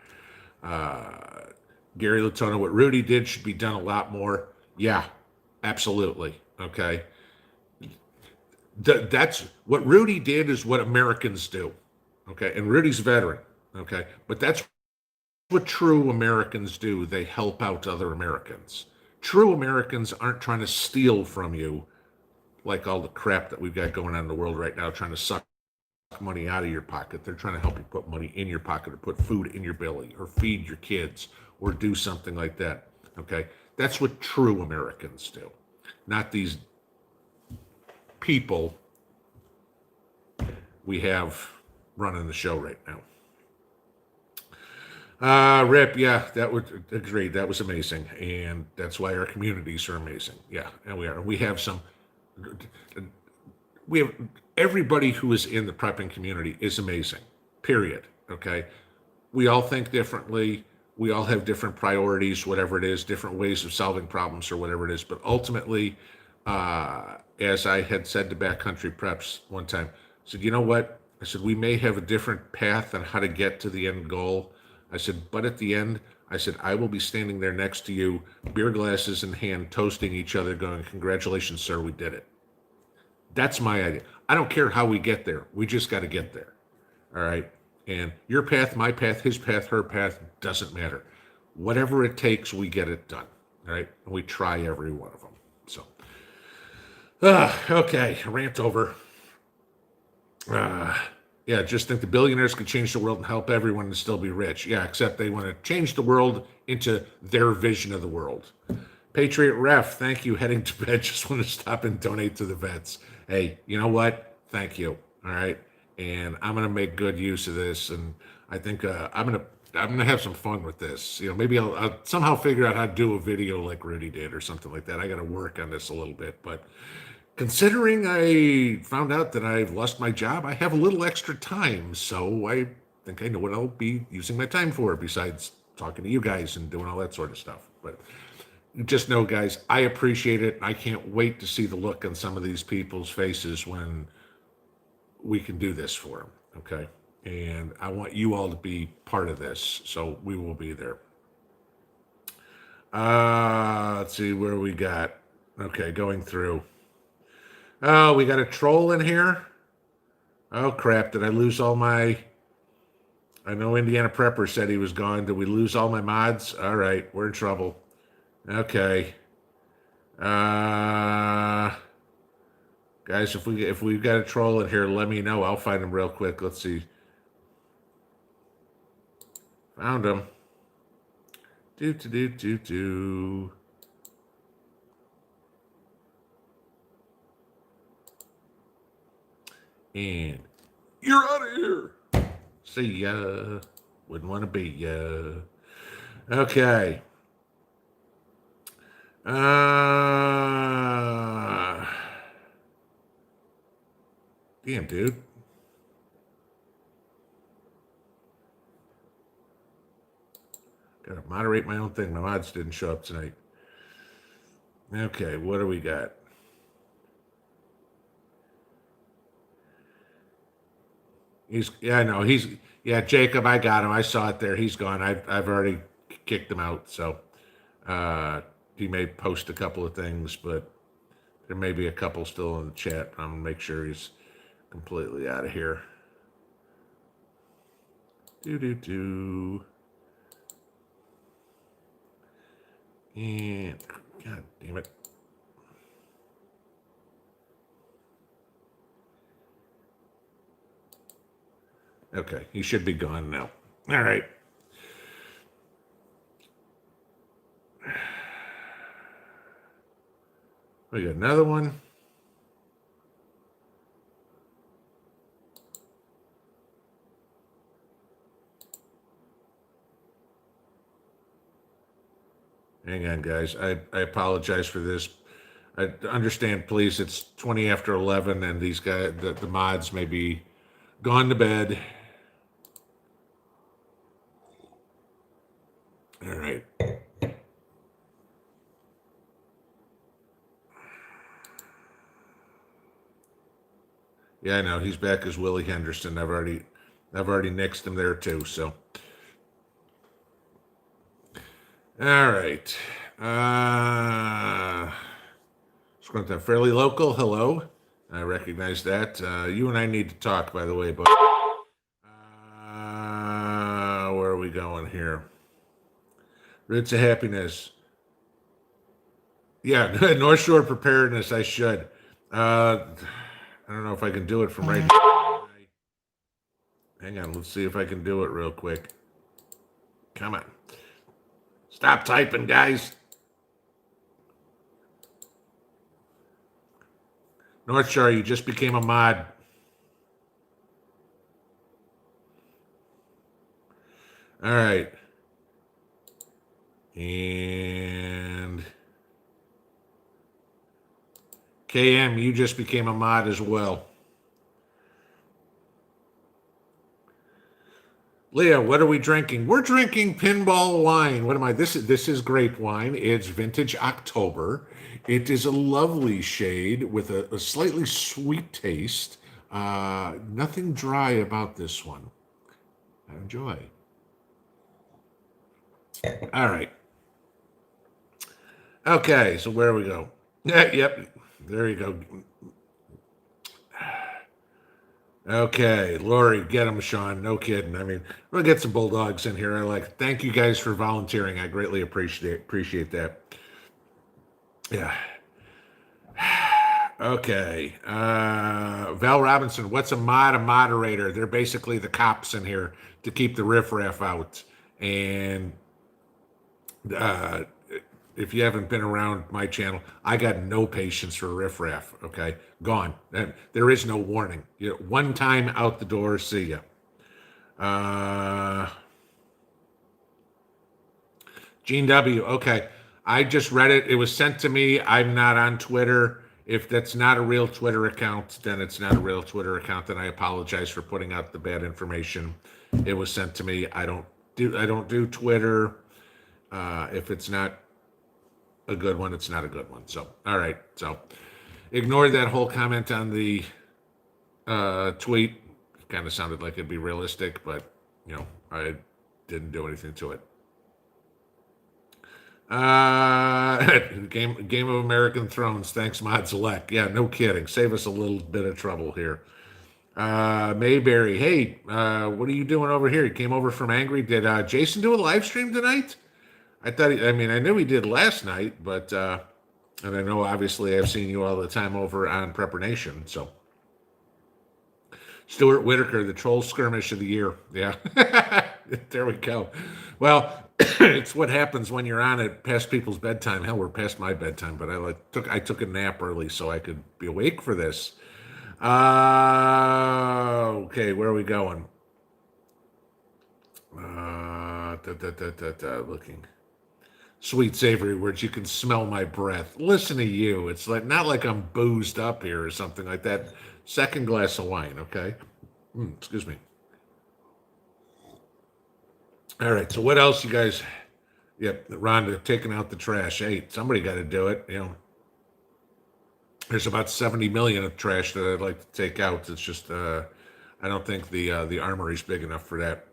Gary Latona, what Rudy did should be done a lot more. Yeah, absolutely. Okay. That's what Rudy did is what Americans do. Okay. And Rudy's a veteran. Okay. But that's what true Americans do. They help out other Americans. True Americans aren't trying to steal from you like all the crap that we've got going on in the world right now, trying to suck money out of your pocket. They're trying to help you put money in your pocket, or put food in your belly, or feed your kids, or do something like that. Okay. That's what true Americans do, not these people we have running the show right now. Rip, yeah, that would agree. That was amazing, and that's why our communities are amazing. Yeah, and we are. We have everybody who is in the prepping community is amazing. Period. Okay, we all think differently. We all have different priorities, whatever it is, different ways of solving problems or whatever it is. But ultimately, as I had said to Backcountry Preps one time, I said, you know what? I said, we may have a different path on how to get to the end goal. I said, but at the end, I said, I will be standing there next to you, beer glasses in hand, toasting each other, going, congratulations, sir, we did it. That's my idea. I don't care how we get there. We just got to get there. All right. And your path, my path, his path, her path, doesn't matter. Whatever it takes, we get it done. All right. And we try every one of them. So, okay. Rant over. Yeah, just think the billionaires could change the world and help everyone and still be rich. Yeah, except they want to change the world into their vision of the world. Patriot Ref, thank you. Heading to bed. Just want to stop and donate to the vets. Hey, you know what? Thank you. All right. And I'm going to make good use of this. And I think I'm going to have some fun with this. Maybe I'll somehow figure out how to do a video like Rudy did or something like that. I got to work on this a little bit, but considering I found out that I've lost my job, I have a little extra time. So I think I know what I'll be using my time for besides talking to you guys and doing all that sort of stuff. But just know, guys, I appreciate it. I can't wait to see the look on some of these people's faces when we can do this for them. Okay. And I want you all to be part of this. So we will be there. Let's see where we got. Okay. Going through. Oh, we got a troll in here. Oh, crap. Did I lose all my... I know Indiana Prepper said he was gone. Did we lose all my mods? All right. We're in trouble. Okay. Guys, if we've got a troll in here, let me know. I'll find him real quick. Let's see. Found him. Do. And you're out of here. See ya. Wouldn't want to be ya. Okay. Damn, dude. Gotta moderate my own thing. My mods didn't show up tonight. Okay, what do we got? Jacob, I got him. I saw it there. He's gone. I've already kicked him out. So he may post a couple of things, but there may be a couple still in the chat. I'm gonna make sure he's completely out of here. Do. And God damn it. Okay, he should be gone now. All right. We got another one. Hang on, guys. I apologize for this. I understand, please. It's 20 after 11, and these guys, the mods, may be gone to bed. All right. Yeah, I know. He's back as Willie Henderson. I've already nixed him there too. So, all right. Scrunch fairly local. Hello. I recognize that. You and I need to talk, by the way, but where are we going here? Roots of Happiness. Yeah, good. North Shore Preparedness. I should. I don't know if I can do it from right now. Hang on. Let's see if I can do it real quick. Come on. Stop typing, guys. North Shore, you just became a mod. All right. And KM, you just became a mod as well. Leah, what are we drinking? We're drinking pinball wine. What am I? This is grape wine. It's vintage October. It is a lovely shade with a slightly sweet taste. Nothing dry about this one. Enjoy. All right. Okay, so where we go? Yeah, yep. There you go. Okay, Lori, get them, Sean. No kidding. I mean, we'll get some bulldogs in here. I like. Thank you guys for volunteering. I greatly appreciate that. Yeah. Okay. Val Robinson, what's a mod? A moderator. They're basically the cops in here to keep the riffraff out. And uh, if you haven't been around my channel, I got no patience for riffraff. Okay, gone. And there is no warning. One time out the door. See ya. Gene W. Okay, I just read it. It was sent to me. I'm not on Twitter. If that's not a real Twitter account, then it's not a real Twitter account. Then I apologize for putting out the bad information. It was sent to me. I don't do Twitter. If it's not a good one, it's not a good one. So, all right. So, ignore that whole comment on the tweet. It kind of sounded like it'd be realistic, but I didn't do anything to it. Game of American Thrones. Thanks, Mod Select. Yeah, no kidding. Save us a little bit of trouble here. Mayberry, hey, what are you doing over here? You came over from Angry. Did Jason do a live stream tonight? I knew he did last night, but and I know obviously I've seen you all the time over on Prepper Nation. So Stuart Whitaker, the troll skirmish of the year. Yeah, there we go. Well, it's what happens when you're on it past people's bedtime. Hell, we're past my bedtime, but I took a nap early so I could be awake for this. Okay, where are we going? Looking. Sweet savory words. You can smell my breath. Listen to you. It's like not like I'm boozed up here or something like that. Second glass of wine, okay? Excuse me. All right. So what else, you guys? Yep, Rhonda taking out the trash. Hey, somebody got to do it. There's about 70 million of trash that I'd like to take out. It's just I don't think the armory's big enough for that.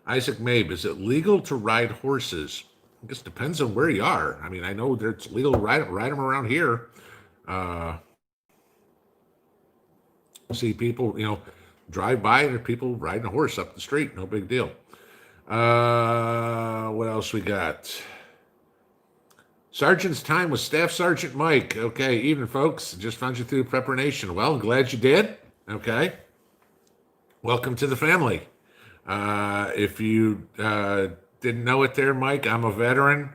Isaac Mabe, is it legal to ride horses? I guess depends on where you are. I mean, I know that it's legal to ride them around here. Uh, See people, drive by and people riding a horse up the street. No big deal. What else we got? Sergeant's time with Staff Sergeant Mike. Okay, evening, folks. Just found you through Prepper Nation. Well, glad you did. Okay. Welcome to the family. If you didn't know it there, Mike, I'm a veteran,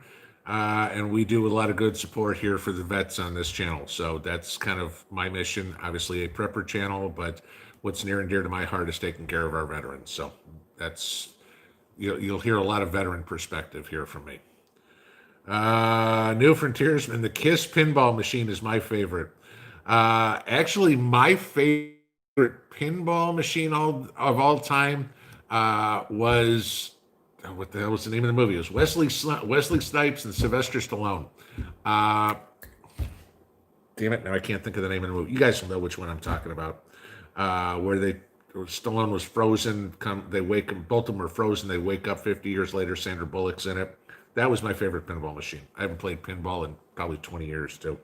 and we do a lot of good support here for the vets on this channel. So that's kind of my mission. Obviously, a prepper channel, but what's near and dear to my heart is taking care of our veterans. So that's you'll hear a lot of veteran perspective here from me. New Frontiersman, the KISS pinball machine is my favorite. Actually, my favorite pinball machine of all time was what the hell was the name of the movie? It was Wesley Snipes and Sylvester Stallone. Damn it! Now I can't think of the name of the movie. You guys will know which one I'm talking about. Where Stallone was frozen. Both of them were frozen. They wake up 50 years later. Sandra Bullock's in it. That was my favorite pinball machine. I haven't played pinball in probably 20 years too.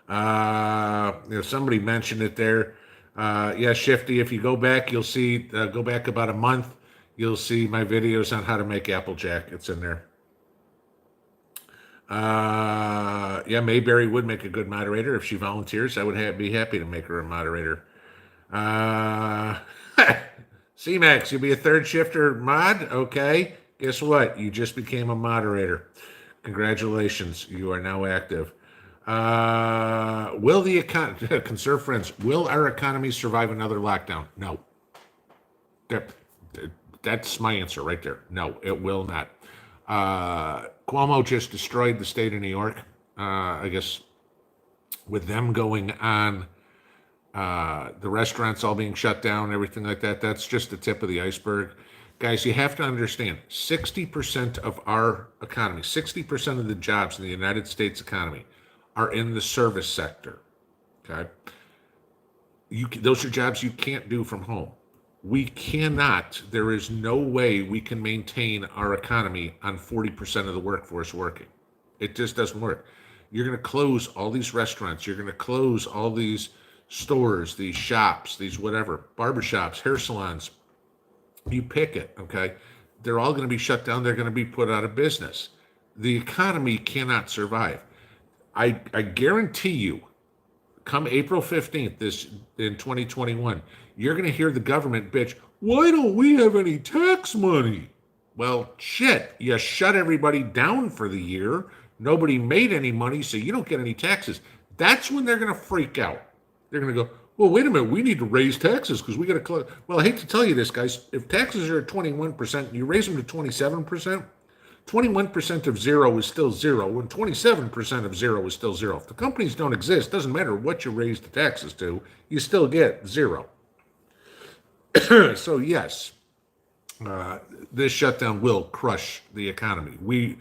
Somebody mentioned it there. Yeah, Shifty, if you go back, you'll see, go back about a month, you'll see my videos on how to make Applejack. It's in there. Yeah, Mayberry would make a good moderator if she volunteers. I would be happy to make her a moderator. C-Max, you'll be a third shifter mod? Okay. Guess what? You just became a moderator. Congratulations. You are now active. Will the conserve friends, will our economy survive another lockdown? No. That's my answer right there. No, it will not. Cuomo just destroyed the state of New York. I guess with them going on, the restaurants all being shut down, everything like that, that's just the tip of the iceberg. Guys, you have to understand, 60% of our economy, 60% of the jobs in the United States economy are in the service sector, okay? Those are jobs you can't do from home. We cannot, there is no way we can maintain our economy on 40% of the workforce working. It just doesn't work. You're going to close all these restaurants. You're going to close all these stores, these shops, these whatever, barbershops, hair salons. You pick it, okay? They're all going to be shut down. They're going to be put out of business. The economy cannot survive. I guarantee you, come April 15th in 2021, you're going to hear the government bitch, why don't we have any tax money? Well, shit, you shut everybody down for the year. Nobody made any money, so you don't get any taxes. That's when they're going to freak out. They're going to go, well, wait a minute, we need to raise taxes because we got to close. Well, I hate to tell you this, guys. If taxes are at 21% and you raise them to 27%, 21% of zero is still zero, and 27% of zero is still zero. If the companies don't exist, doesn't matter what you raise the taxes to, you still get zero. So yes, this shutdown will crush the economy. We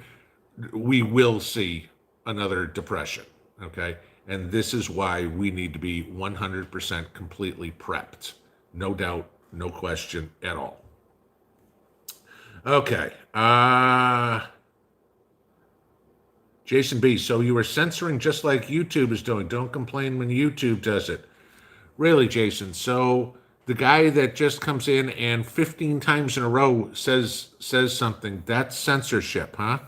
will see another depression, okay? And this is why we need to be 100% completely prepped. No doubt, no question at all. Okay. Jason B., so you were censoring just like YouTube is doing. Don't complain when YouTube does it. Really, Jason? So the guy that just comes in and 15 times in a row says something, that's censorship, huh?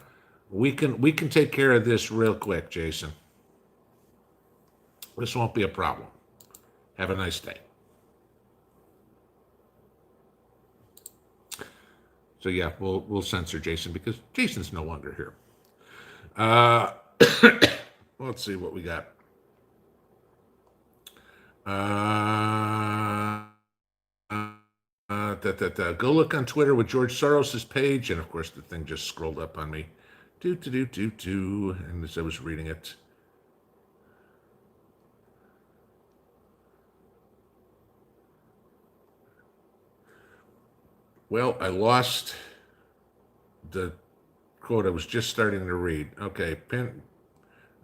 We can take care of this real quick, Jason. This won't be a problem. Have a nice day. So yeah, we'll censor Jason because Jason's no longer here. Let's see what we got. Go look on Twitter with George Soros's page, and of course the thing just scrolled up on me. And as I was reading it. Well, I lost the quote I was just starting to read. Okay,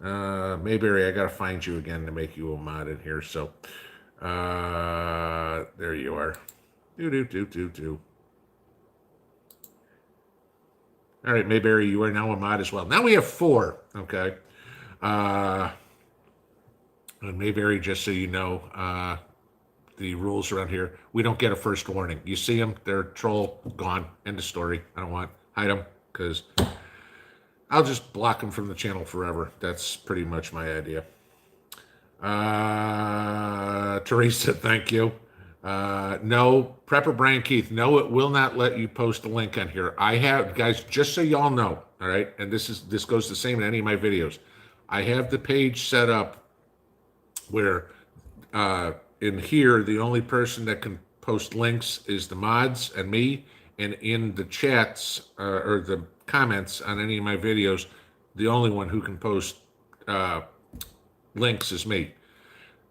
Mayberry, I gotta find you again to make you a mod in here. So, there you are. Do. All right, Mayberry, you are now a mod as well. Now we have 4. Okay. And Mayberry, just so you know, the rules around here, we don't get a first warning. You see them, they're troll, gone, end of story. I don't want, hide them, because I'll just block them from the channel forever. That's pretty much my idea. Teresa, thank you. No, Prepper Brian Keith, no, it will not let you post a link on here. I have, guys, just so y'all know, all right, and this goes the same in any of my videos. I have the page set up where in here, the only person that can post links is the mods and me, and in the chats or the comments on any of my videos, the only one who can post links is me.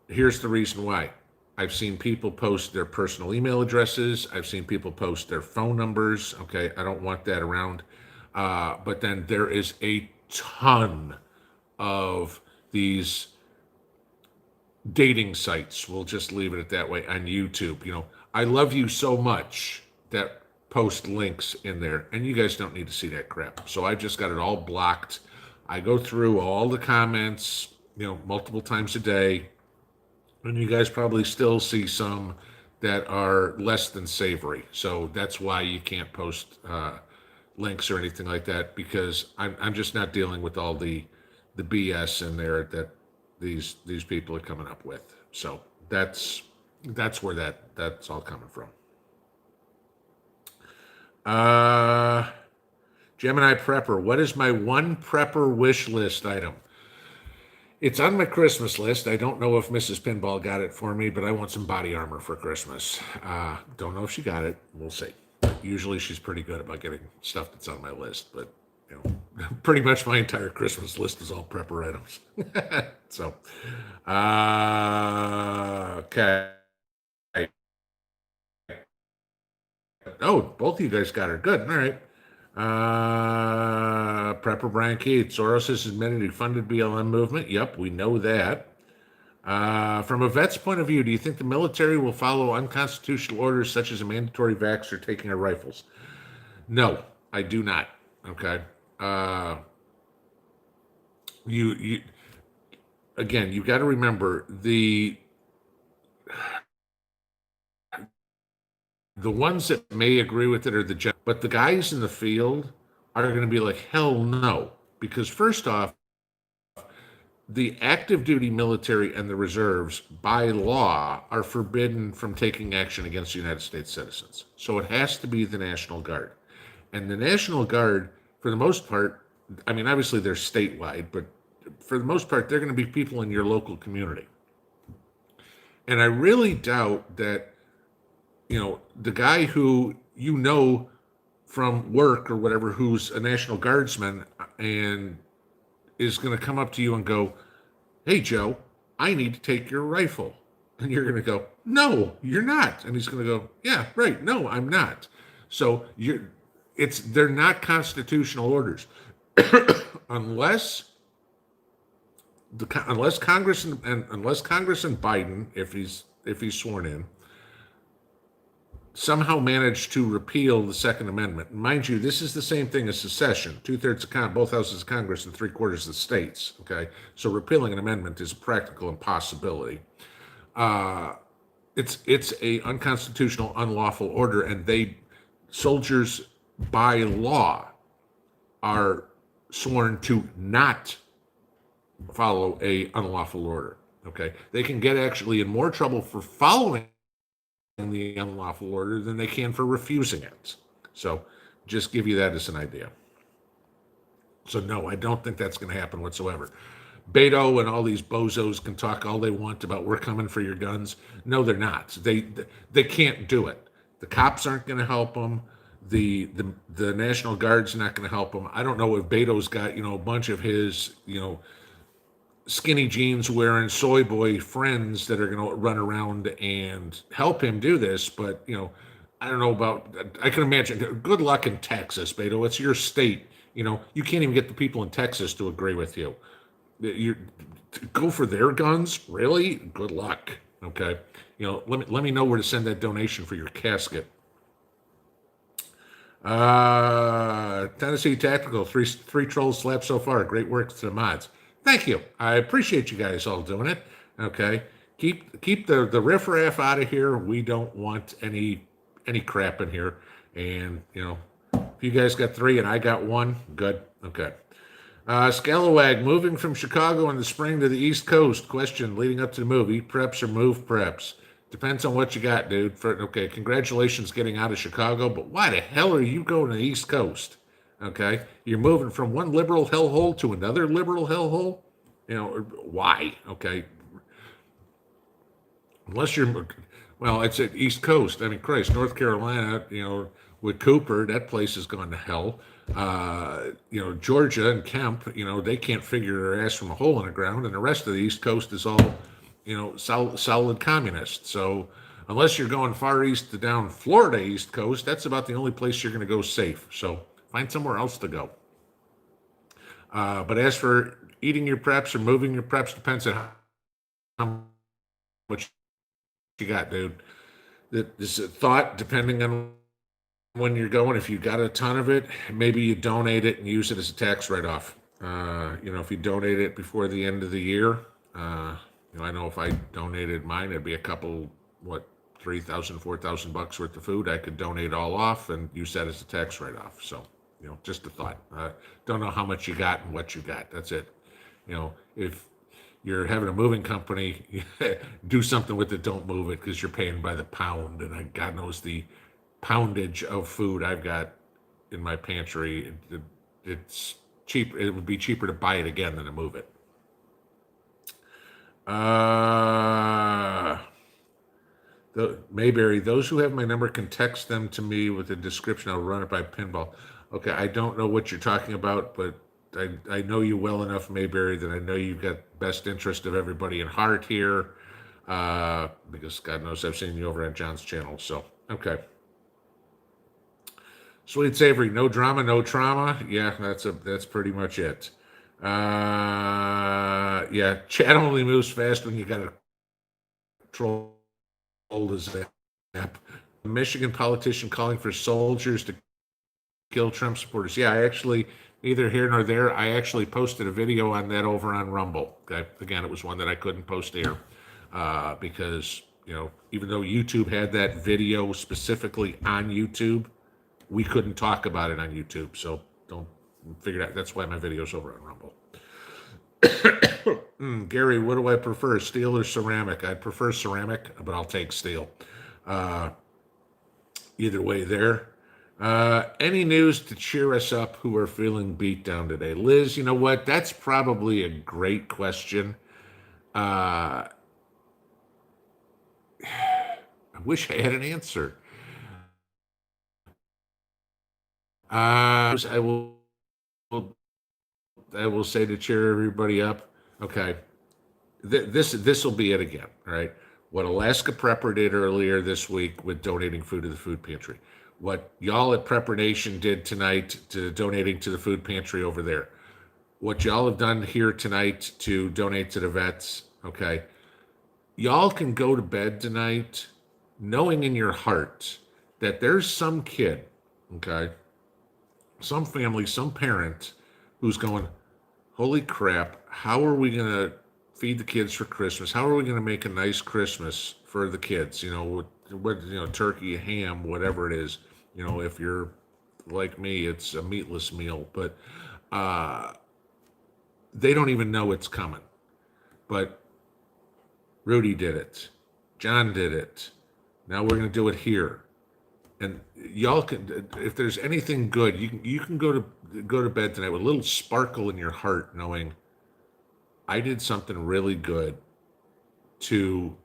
Here's the reason why. I've seen people post their personal email addresses. I've seen people post their phone numbers. Okay, I don't want that around. But then there is a ton of these dating sites. We'll just leave it at that way on YouTube. You know, I love you so much that post links in there, and you guys don't need to see that crap. So I just got it all blocked. I go through all the comments, you know, multiple times a day, and you guys probably still see some that are less than savory. So that's why you can't post links or anything like that, because I'm just not dealing with all the BS in there that these people are coming up with. So that's where that's all coming from. Gemini Prepper, what is my one prepper wish list item? It's on my Christmas list. I don't know if Mrs. Pinball got it for me, but I want some body armor for Christmas. Don't know if she got it. We'll see. Usually she's pretty good about getting stuff that's on my list, but you know, pretty much my entire Christmas list is all prepper items. So, okay. Oh, both of you guys got her. Good. All right. Prepper Brian Keith, Soros is admitting he funded BLM movement. Yep, we know that. From a vet's point of view, do you think the military will follow unconstitutional orders such as a mandatory vax or taking our rifles? No, I do not. Okay. You again, you got to remember the ones that may agree with it are but the guys in the field are going to be like, hell no, because first off, the active duty military and the reserves by law are forbidden from taking action against United States citizens. So it has to be the National Guard. And the National Guard, for the most part, I mean, obviously they're statewide, but for the most part, they're going to be people in your local community. And I really doubt that, you know, the guy who you know from work or whatever, who's a National Guardsman and is going to come up to you and go, hey, Joe, I need to take your rifle. And you're going to go, no, you're not. And he's going to go, yeah, right. No, I'm not. So they're not constitutional orders unless Congress and Biden, if he's sworn in, somehow managed to repeal the Second Amendment. Mind you, this is the same thing as secession. 2/3 of both houses of Congress and 3/4 of the states. Okay, so repealing an amendment is a practical impossibility. It's a unconstitutional, unlawful order, and soldiers by law are sworn to not follow a unlawful order. Okay, they can get actually in more trouble for following the unlawful order than they can for refusing it. So just give you that as an idea. So no, I don't think that's going to happen whatsoever. Beto and all these bozos can talk all they want about we're coming for your guns. No, they're not. They can't do it. The cops aren't going to help them. The National Guard's not going to help them. I don't know if Beto's got, you know, a bunch of his, you know, skinny jeans wearing soy boy friends that are going to run around and help him do this, but you know, I don't know about, I can imagine, good luck in Texas, Beto. It's your state. You can't even get the people in Texas to agree with you. You go for their guns? Really? Good luck. Okay. Let me know where to send that donation for your casket. Tennessee Tactical, three trolls slapped so far. Great work to the mods. Thank you. I appreciate you guys all doing it. Okay. Keep the riffraff out of here. We don't want any crap in here. And if you guys got three and I got one, good. Okay. Scalawag, moving from Chicago in the spring to the East Coast. Question leading up to the move: eat preps or move preps? Depends on what you got, dude. Okay, congratulations getting out of Chicago, but why the hell are you going to the East Coast? Okay, you're moving from one liberal hellhole to another liberal hellhole. Why? Okay, unless you're, well, it's at East Coast. I mean, Christ, North Carolina, with Cooper, that place has gone to hell. Georgia and Kemp, they can't figure their ass from a hole in the ground, and the rest of the East Coast is all, solid communist. So unless you're going far east to down Florida East Coast, that's about the only place you're going to go safe. So find somewhere else to go. But as for eating your preps or moving your preps, depends on how much you got, dude. This is a thought, depending on when you're going. If you got a ton of it, maybe you donate it and use it as a tax write-off. If you donate it before the end of the year, I know if I donated mine, it'd be a couple, $3,000, $4,000 worth of food. I could donate all off and use that as a tax write-off. So, just a thought. Don't know how much you got and what you got. That's it. If you're having a moving company, do something with it. Don't move it because you're paying by the pound, and God knows the poundage of food I've got in my pantry. It's cheap. It would be cheaper to buy it again than to move it. Mayberry, those who have my number can text them to me with a description. I'll run it by pinball. Okay, I don't know what you're talking about, but I know you well enough, Mayberry, that I know you've got best interest of everybody in heart here, because God knows I've seen you over on John's channel. So, okay. Sweet Savory, no drama, no trauma. Yeah, that's pretty much it. Yeah, chat only moves fast when you got a troll as app. A Michigan politician calling for soldiers to kill Trump supporters. Yeah, I actually, neither here nor there, I actually posted a video on that over on Rumble. Okay? Again, it was one that I couldn't post here because, even though YouTube had that video specifically on YouTube, we couldn't talk about it on YouTube. So don't figure it out. That's why my video's over on Rumble. Gary, what do I prefer, steel or ceramic? I'd prefer ceramic, but I'll take steel. Either way there. Any news to cheer us up who are feeling beat down today? Liz, you know what? That's probably a great question. I wish I had an answer. I will say to cheer everybody up. Okay, this will be it again. All right, what Alaska Prepper did earlier this week with donating food to the food pantry, what y'all at Prepper Nation did tonight to donating to the food pantry over there, what y'all have done here tonight to donate to the vets. Okay, y'all can go to bed tonight knowing in your heart that there's some kid, okay, some family, some parent who's going, holy crap, how are we going to feed the kids for Christmas? How are we going to make a nice Christmas for the kids? Turkey, ham, whatever it is. If you're like me, it's a meatless meal, but they don't even know it's coming. But Rudy did it. John did it. Now we're going to do it here. And y'all can, if there's anything good, you can go to bed tonight with a little sparkle in your heart, knowing I did something really good to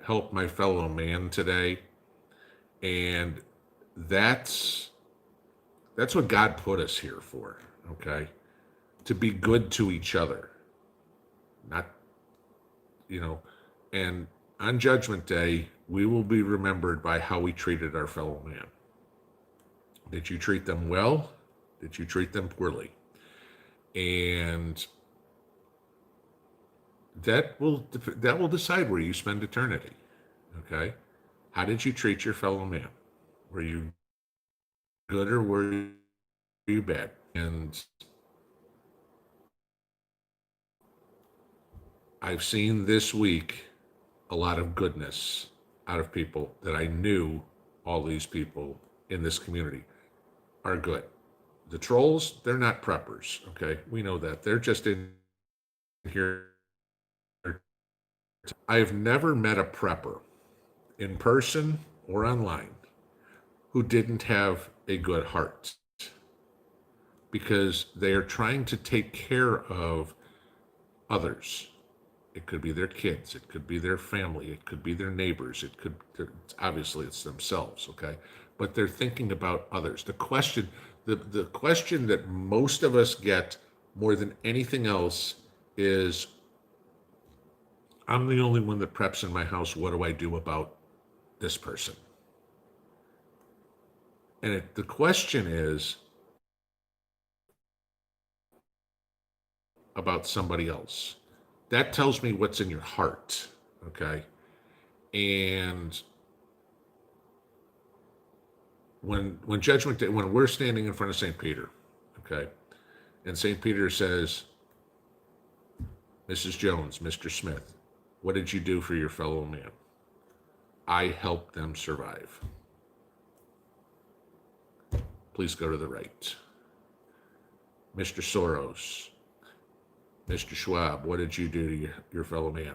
help my fellow man today, and that's what God put us here for. Okay, to be good to each other, not, and on Judgment Day, we will be remembered by how we treated our fellow man. Did you treat them well? Did you treat them poorly? And that will decide where you spend eternity. Okay? How did you treat your fellow man? Were you good or were you bad? And I've seen this week a lot of goodness out of people that I knew. All these people in this community are good. The trolls, they're not preppers, okay? We know that. They're just in here. I've never met a prepper in person or online who didn't have a good heart, because they are trying to take care of others. It could be their kids, it could be their family, it could be their neighbors, obviously it's themselves, okay? But they're thinking about others. The question that most of us get more than anything else is, I'm the only one that preps in my house. What do I do about this person? And the question is about somebody else. That tells me what's in your heart, okay? And when judgment day, when we're standing in front of St. Peter, okay, and St. Peter says, Mrs. Jones, Mr. Smith, what did you do for your fellow man? I helped them survive. Please go to the right. Mr. Soros, Mr. Schwab, what did you do to your fellow man?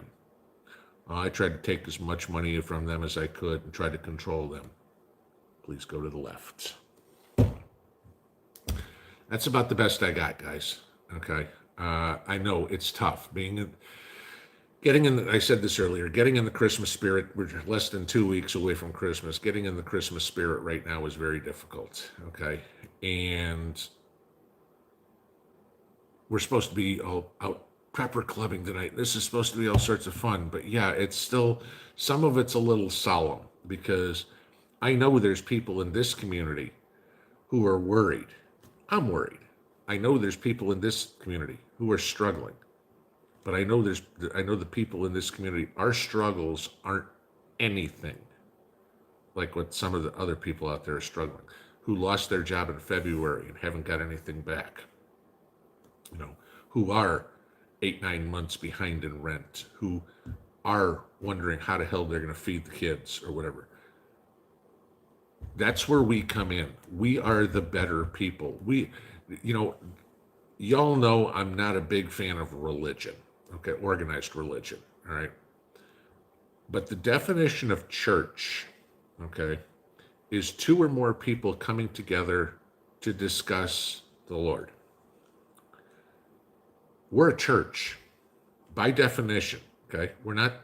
I tried to take as much money from them as I could and try to control them. Please go to the left. That's about the best I got, guys. Okay. I know it's tough I said this earlier, getting in the Christmas spirit. We're less than 2 weeks away from Christmas. Getting in the Christmas spirit right now is very difficult. Okay. And we're supposed to be all out prepper clubbing tonight. This is supposed to be all sorts of fun, but yeah, it's still, some of it's a little solemn, because I know there's people in this community who are worried. I'm worried. I know there's people in this community who are struggling, but I know the people in this community, our struggles aren't anything like what some of the other people out there are struggling, who lost their job in February and haven't got anything back, who are 8-9 months behind in rent, who are wondering how the hell they're going to feed the kids or whatever. That's where we come in. We are the better people. Y'all know I'm not a big fan of religion, okay, organized religion, all right? But the definition of church, okay, is 2 or more people coming together to discuss the Lord. We're a church by definition, okay? We're not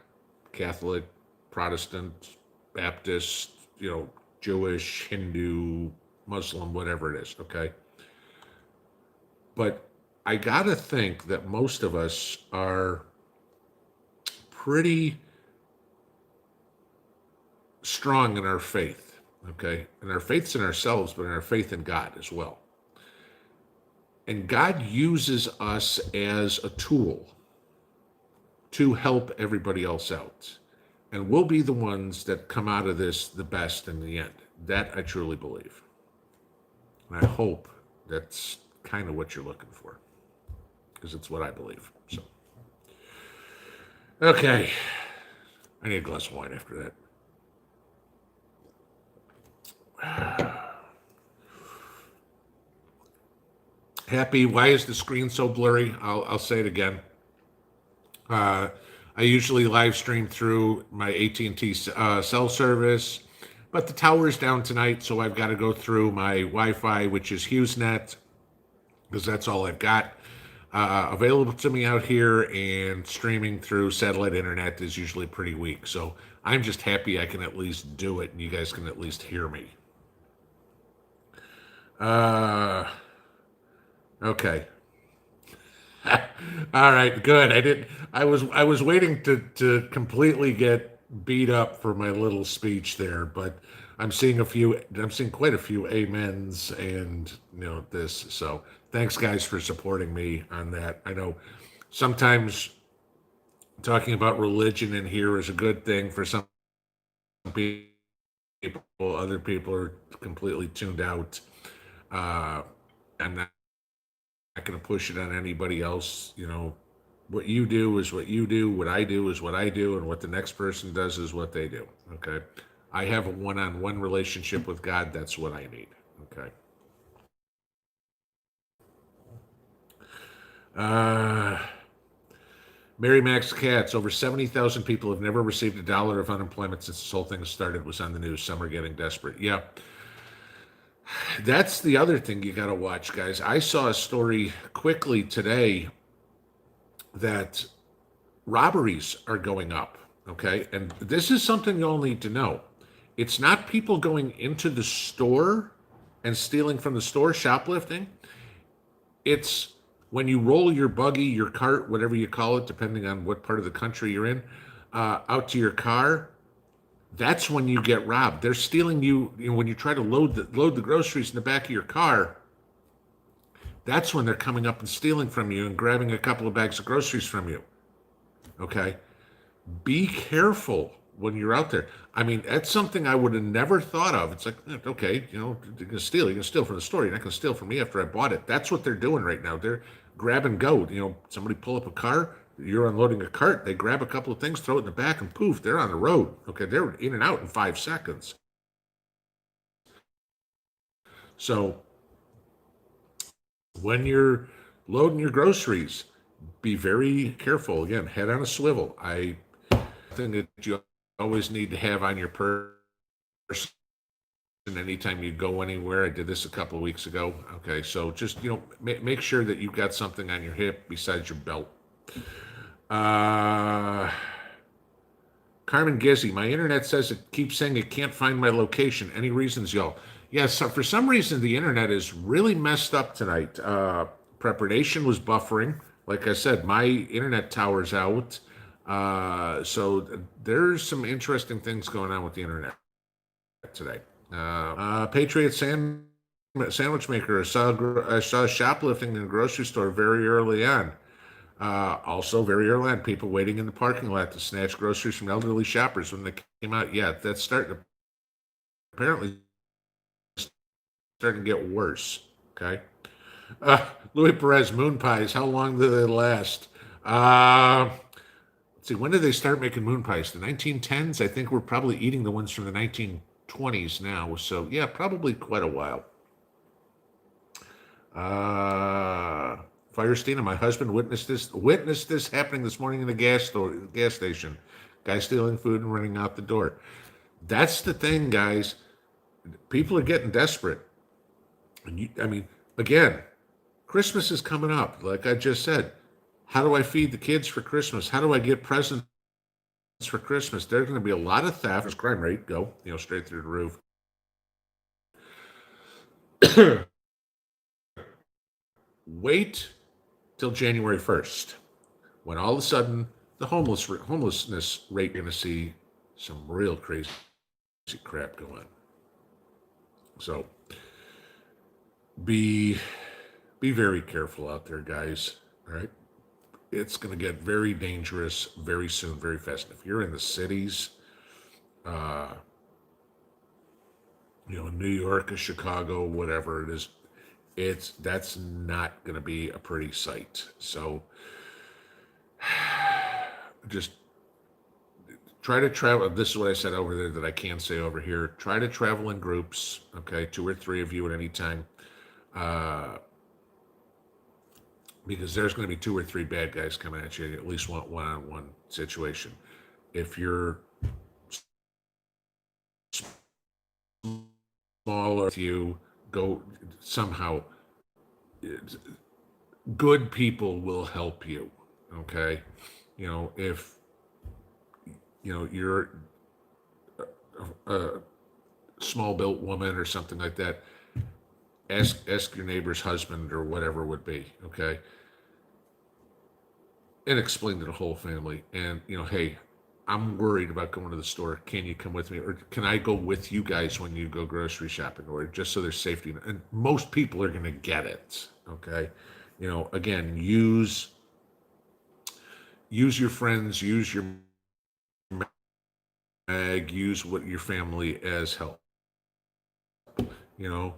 Catholic, Protestant, Baptist, Jewish, Hindu, Muslim, whatever it is, okay? But I gotta think that most of us are pretty strong in our faith, okay? And our faith's in ourselves, but in our faith in God as well. And God uses us as a tool to help everybody else out. And we'll be the ones that come out of this the best in the end. That I truly believe. And I hope that's kind of what you're looking for, because it's what I believe. So, okay. I need a glass of wine after that. Happy. Why is the screen so blurry? I'll say it again. I usually live stream through my AT&T cell service, but the tower is down tonight, so I've got to go through my Wi-Fi, which is HughesNet, because that's all I've got available to me out here, and streaming through satellite internet is usually pretty weak. So I'm just happy I can at least do it, and you guys can at least hear me. Okay. All right, good. I was waiting to completely get beat up for my little speech there, but I'm seeing quite a few amens and this. So thanks guys for supporting me on that. I know sometimes talking about religion in here is a good thing for some people. Other people are completely tuned out. Uh, I'm not going to push it on anybody else. What you do is what you do. What I do is what I do, and what the next person does is what they do. Okay. I have a one-on-one relationship with God. That's what I need. Okay. Uh, Mary Max Katz, over 70,000 people have never received a dollar of unemployment since this whole thing started, was on the news. Some are getting desperate. Yeah. That's the other thing you got to watch, guys. I saw a story quickly today that robberies are going up. Okay. And this is something you'll need to know. It's not people going into the store and stealing from the store, shoplifting. It's when you roll your buggy, your cart, whatever you call it, depending on what part of the country you're in, out to your car. That's when you get robbed. They're stealing when you try to load the groceries in the back of your car. That's when they're coming up and stealing from you and grabbing a couple of bags of groceries from you. Okay, be careful when you're out there. I mean, that's something I would have never thought of. It's like, okay, you're gonna steal. You're gonna steal from the store. You're not gonna steal from me after I bought it. That's what they're doing right now. They're grab and go. Somebody pull up a car. You're unloading a cart. They grab a couple of things, throw it in the back, and poof, they're on the road. Okay, they're in and out in 5 seconds. So when you're loading your groceries, be very careful. Again, head on a swivel. I think that you always need to have on your purse anytime you go anywhere. I did this a couple of weeks ago. Okay, so just make sure that you've got something on your hip besides your belt. Carmen Gizzy, my internet says it keeps saying it can't find my location. Any reasons, y'all? Yes, so for some reason the internet is really messed up tonight. Preparation was buffering. Like I said, my internet tower's out. So there's some interesting things going on with the internet today. Patriot Sandwich Maker saw shoplifting in a grocery store very early on. Also, very early on, people waiting in the parking lot to snatch groceries from elderly shoppers when they came out. Yeah, that's apparently starting to get worse. Okay. Louis Perez, moon pies. How long do they last? Let's see, when did they start making moon pies? The 1910s? I think we're probably eating the ones from the 1920s now. So, yeah, probably quite a while. Firestina, my husband witnessed this happening this morning in the gas station. Guy stealing food and running out the door. That's the thing, guys. People are getting desperate. I mean, again, Christmas is coming up. Like I just said, how do I feed the kids for Christmas? How do I get presents for Christmas? There's going to be a lot of theft. Crime rate go, straight through the roof. Wait till January 1st, when all of a sudden the homelessness rate, you're going to see some real crazy crap go on. So be very careful out there, guys. All right, it's going to get very dangerous very soon, very fast. If you're in the cities, New York or Chicago, whatever it is, that's not going to be a pretty sight. So just try to travel. This is what I said over there that I can't say over here. Try to travel in groups, okay, 2 or 3 of you at any time, because there's going to be 2 or 3 bad guys coming at you. At least one-on-one situation. If you're smaller, if you go somehow, good people will help you. Okay, if you're a small built woman or something like that, ask your neighbor's husband or whatever would be, okay, and explain to the whole family. And hey, I'm worried about going to the store. Can you come with me? Or can I go with you guys when you go grocery shopping? Or just so there's safety. And most people are going to get it. Okay. Again, use your friends, use your mag, use what your family as help. You know,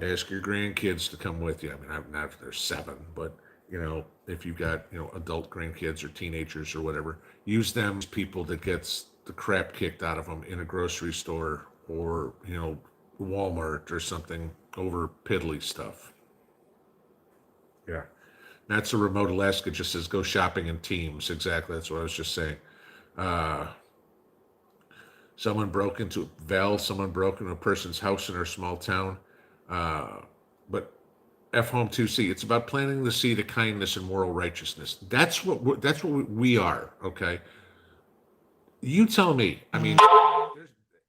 ask your grandkids to come with you. I mean, not if they're 7, but if you've got adult grandkids or teenagers or whatever, use them as people that gets the crap kicked out of them in a grocery store or Walmart or something over piddly stuff. Yeah, that's a remote Alaska. Just says go shopping in teams. Exactly, that's what I was just saying. Uh, Someone broke into Val. Someone broke into a person's house in our small town. But F home 2C. It's about planting the seed of kindness and moral righteousness. That's what we are. Okay. You tell me. I mean,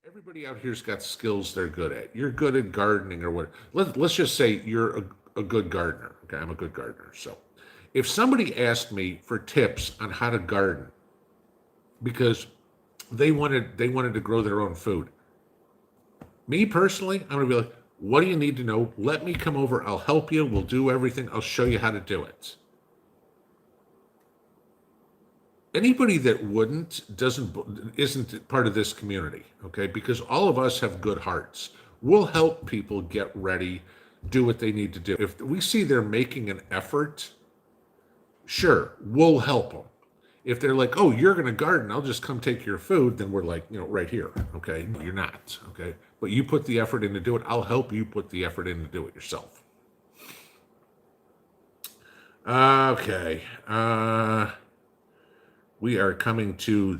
everybody out here's got skills they're good at. You're good at gardening or what? Let's just say you're a good gardener. Okay, I'm a good gardener. So, if somebody asked me for tips on how to garden because they wanted to grow their own food, me personally, I'm gonna be like, what do you need to know? Let me come over. I'll help you. We'll do everything. I'll show you how to do it. Anybody that wouldn't doesn't isn't part of this community, okay? Because all of us have good hearts. We'll help people get ready, do what they need to do. If we see they're making an effort, sure, we'll help them. If they're like, oh, you're going to garden, I'll just come take your food, then we're like, right here, okay? You're not, okay? But you put the effort in to do it, I'll help you put the effort in to do it yourself. Okay. We are coming to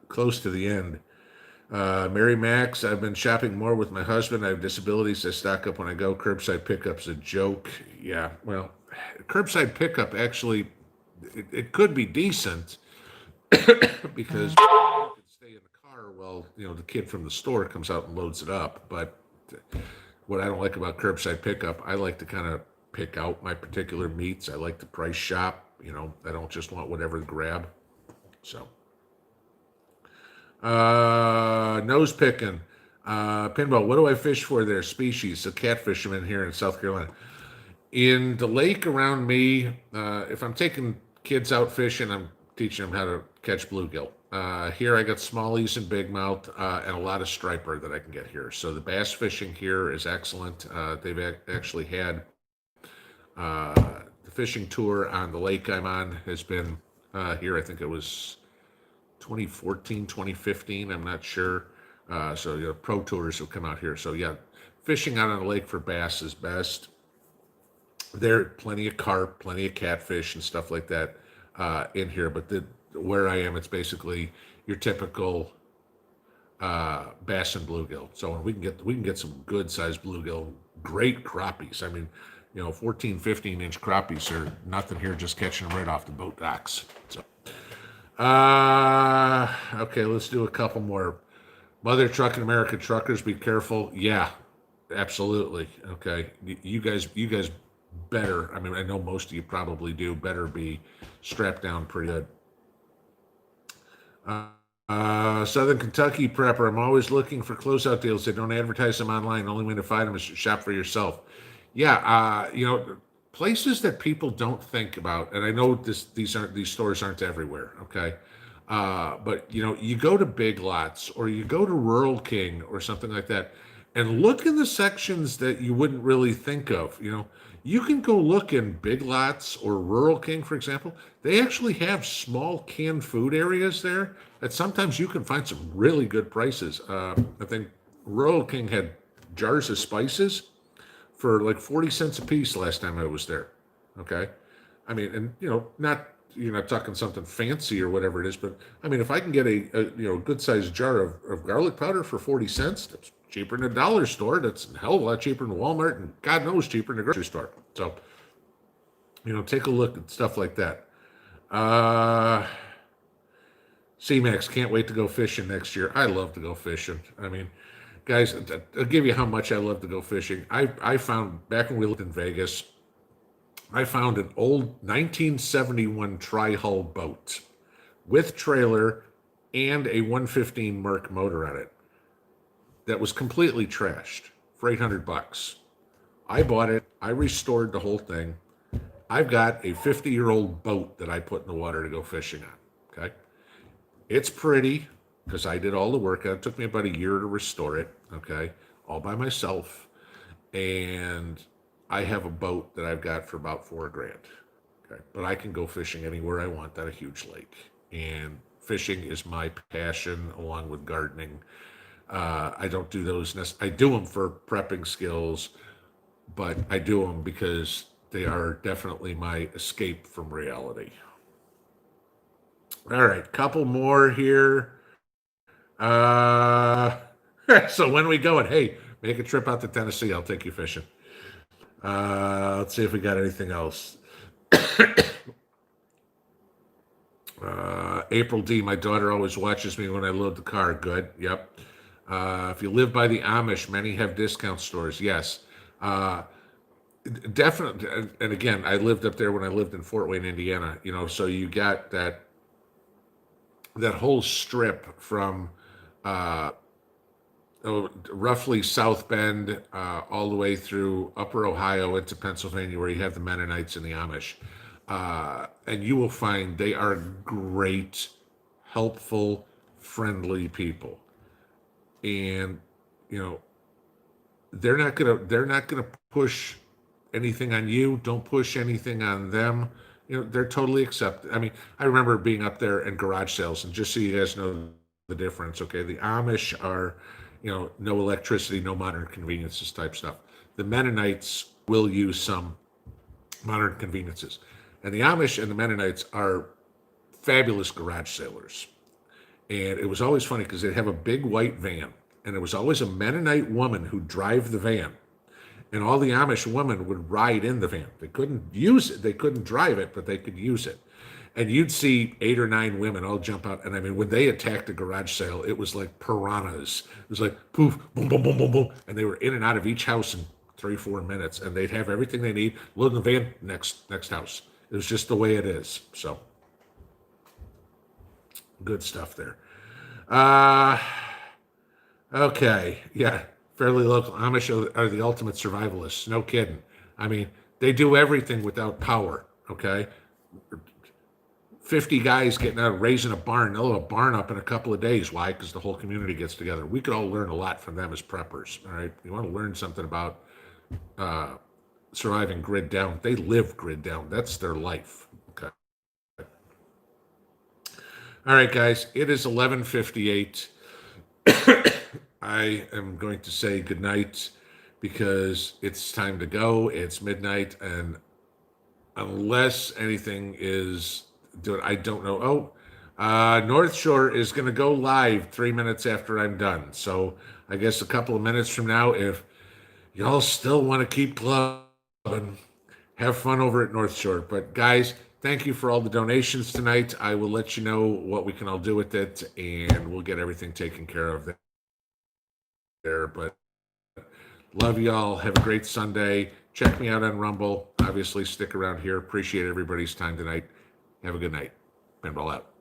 close to the end. Mary Max, I've been shopping more with my husband. I have disabilities. I stock up when I go. Curbside pickup's a joke. Yeah, well, curbside pickup actually, it could be decent because you can stay in the car while the kid from the store comes out and loads it up. But what I don't like about curbside pickup, I like to kind of pick out my particular meats. I like to price shop. I don't just want whatever to grab. So, nose picking. Pinball, what do I fish for there? Species. So catfisherman here in South Carolina. In the lake around me, if I'm taking kids out fishing, I'm teaching them how to catch bluegill. Here I got smallies and bigmouth and a lot of striper that I can get here. So the bass fishing here is excellent. They've actually had the fishing tour on the lake I'm on has been here. I think it was 2014, 2015. I'm not sure. So pro tours have come out here. So yeah, fishing out on the lake for bass is best. There are plenty of carp, plenty of catfish and stuff like that in here. But where I am, it's basically your typical bass and bluegill. So we can get some good sized bluegill, great crappies. I mean, 14, 15-inch crappies are nothing here, just catching them right off the boat docks. So, okay, let's do a couple more. Mother Trucking America truckers, be careful. Yeah, absolutely. Okay, you guys better. I mean, I know most of you probably do. Better be strapped down pretty good. Southern Kentucky prepper. I'm always looking for closeout deals. They don't advertise them online. Only way to find them is to shop for yourself. Yeah, places that people don't think about, and I know these stores aren't everywhere. Okay, but you go to Big Lots or you go to Rural King or something like that, and look in the sections that you wouldn't really think of. You can go look in Big Lots or Rural King, for example. They actually have small canned food areas there that sometimes you can find some really good prices. I think Rural King had jars of spices for like 40 cents a piece last time I was there. Okay. I mean, and you're not talking something fancy or whatever it is, but I mean, if I can get a good sized jar of garlic powder for 40 cents, that's cheaper than a dollar store. That's a hell of a lot cheaper than Walmart, and God knows cheaper than a grocery store. So, take a look at stuff like that. C-Max, can't wait to go fishing next year. I love to go fishing. I mean, guys, I'll give you how much I love to go fishing. I found, back when we lived in Vegas, I found an old 1971 tri-hull boat with trailer, and a 115 Merc motor on it that was completely trashed for 800 bucks. I bought it. I restored the whole thing. I've got a 50-year-old boat that I put in the water to go fishing on. Okay. It's pretty because I did all the work. It took me about a year to restore it. Okay. All by myself. And I have a boat that I've got for about $4,000. Okay. But I can go fishing anywhere I want on a huge lake. And fishing is my passion along with gardening. I don't do those. I do them for prepping skills, but I do them because they are definitely my escape from reality. All right, couple more here. So when we going? Hey, make a trip out to Tennessee. I'll take you fishing. Let's see if we got anything else. April D, my daughter always watches me when I load the car. Good. Yep. If you live by the Amish, many have discount stores. Yes. Definitely. And again, I lived up there when I lived in Fort Wayne, Indiana, so you got that whole strip from roughly South Bend all the way through Upper Ohio into Pennsylvania, where you have the Mennonites and the Amish. And you will find they are great, helpful, friendly people. And, they're not gonna push anything on you. Don't push anything on them. They're totally accepted. I mean, I remember being up there in garage sales, and just so you guys know the difference, okay? The Amish are, no electricity, no modern conveniences type stuff. The Mennonites will use some modern conveniences. And the Amish and the Mennonites are fabulous garage sailors. And it was always funny because they'd have a big white van, and there was always a Mennonite woman who'd drive the van. And all the Amish women would ride in the van. They couldn't use it. They couldn't drive it, but they could use it. And you'd see 8 or 9 women all jump out. And I mean, when they attacked a garage sale, it was like piranhas. It was like poof, boom, boom, boom, boom, boom. And they were in and out of each house in 3-4 minutes. And they'd have everything they need, load in the van, next house. It was just the way it is. So good stuff there. Okay. Yeah. Fairly local. Amish are the ultimate survivalists. No kidding. I mean, they do everything without power. Okay. 50 guys getting out raising a barn. They'll have a barn up in a couple of days. Why? Because the whole community gets together. We could all learn a lot from them as preppers. All right. You want to learn something about surviving grid down. They live grid down. That's their life. Okay. All right, guys. It is 11:58. I am going to say goodnight because it's time to go. It's midnight, and unless anything is doing, I don't know. North Shore is going to go live 3 minutes after I'm done. So I guess a couple of minutes from now, if y'all still want to keep clubbing, have fun over at North Shore. But guys, thank you for all the donations tonight. I will let you know what we can all do with it, and we'll get everything taken care of there. But love y'all. Have a great Sunday. Check me out on Rumble. Obviously, stick around here. Appreciate everybody's time tonight. Have a good night. Pinball out.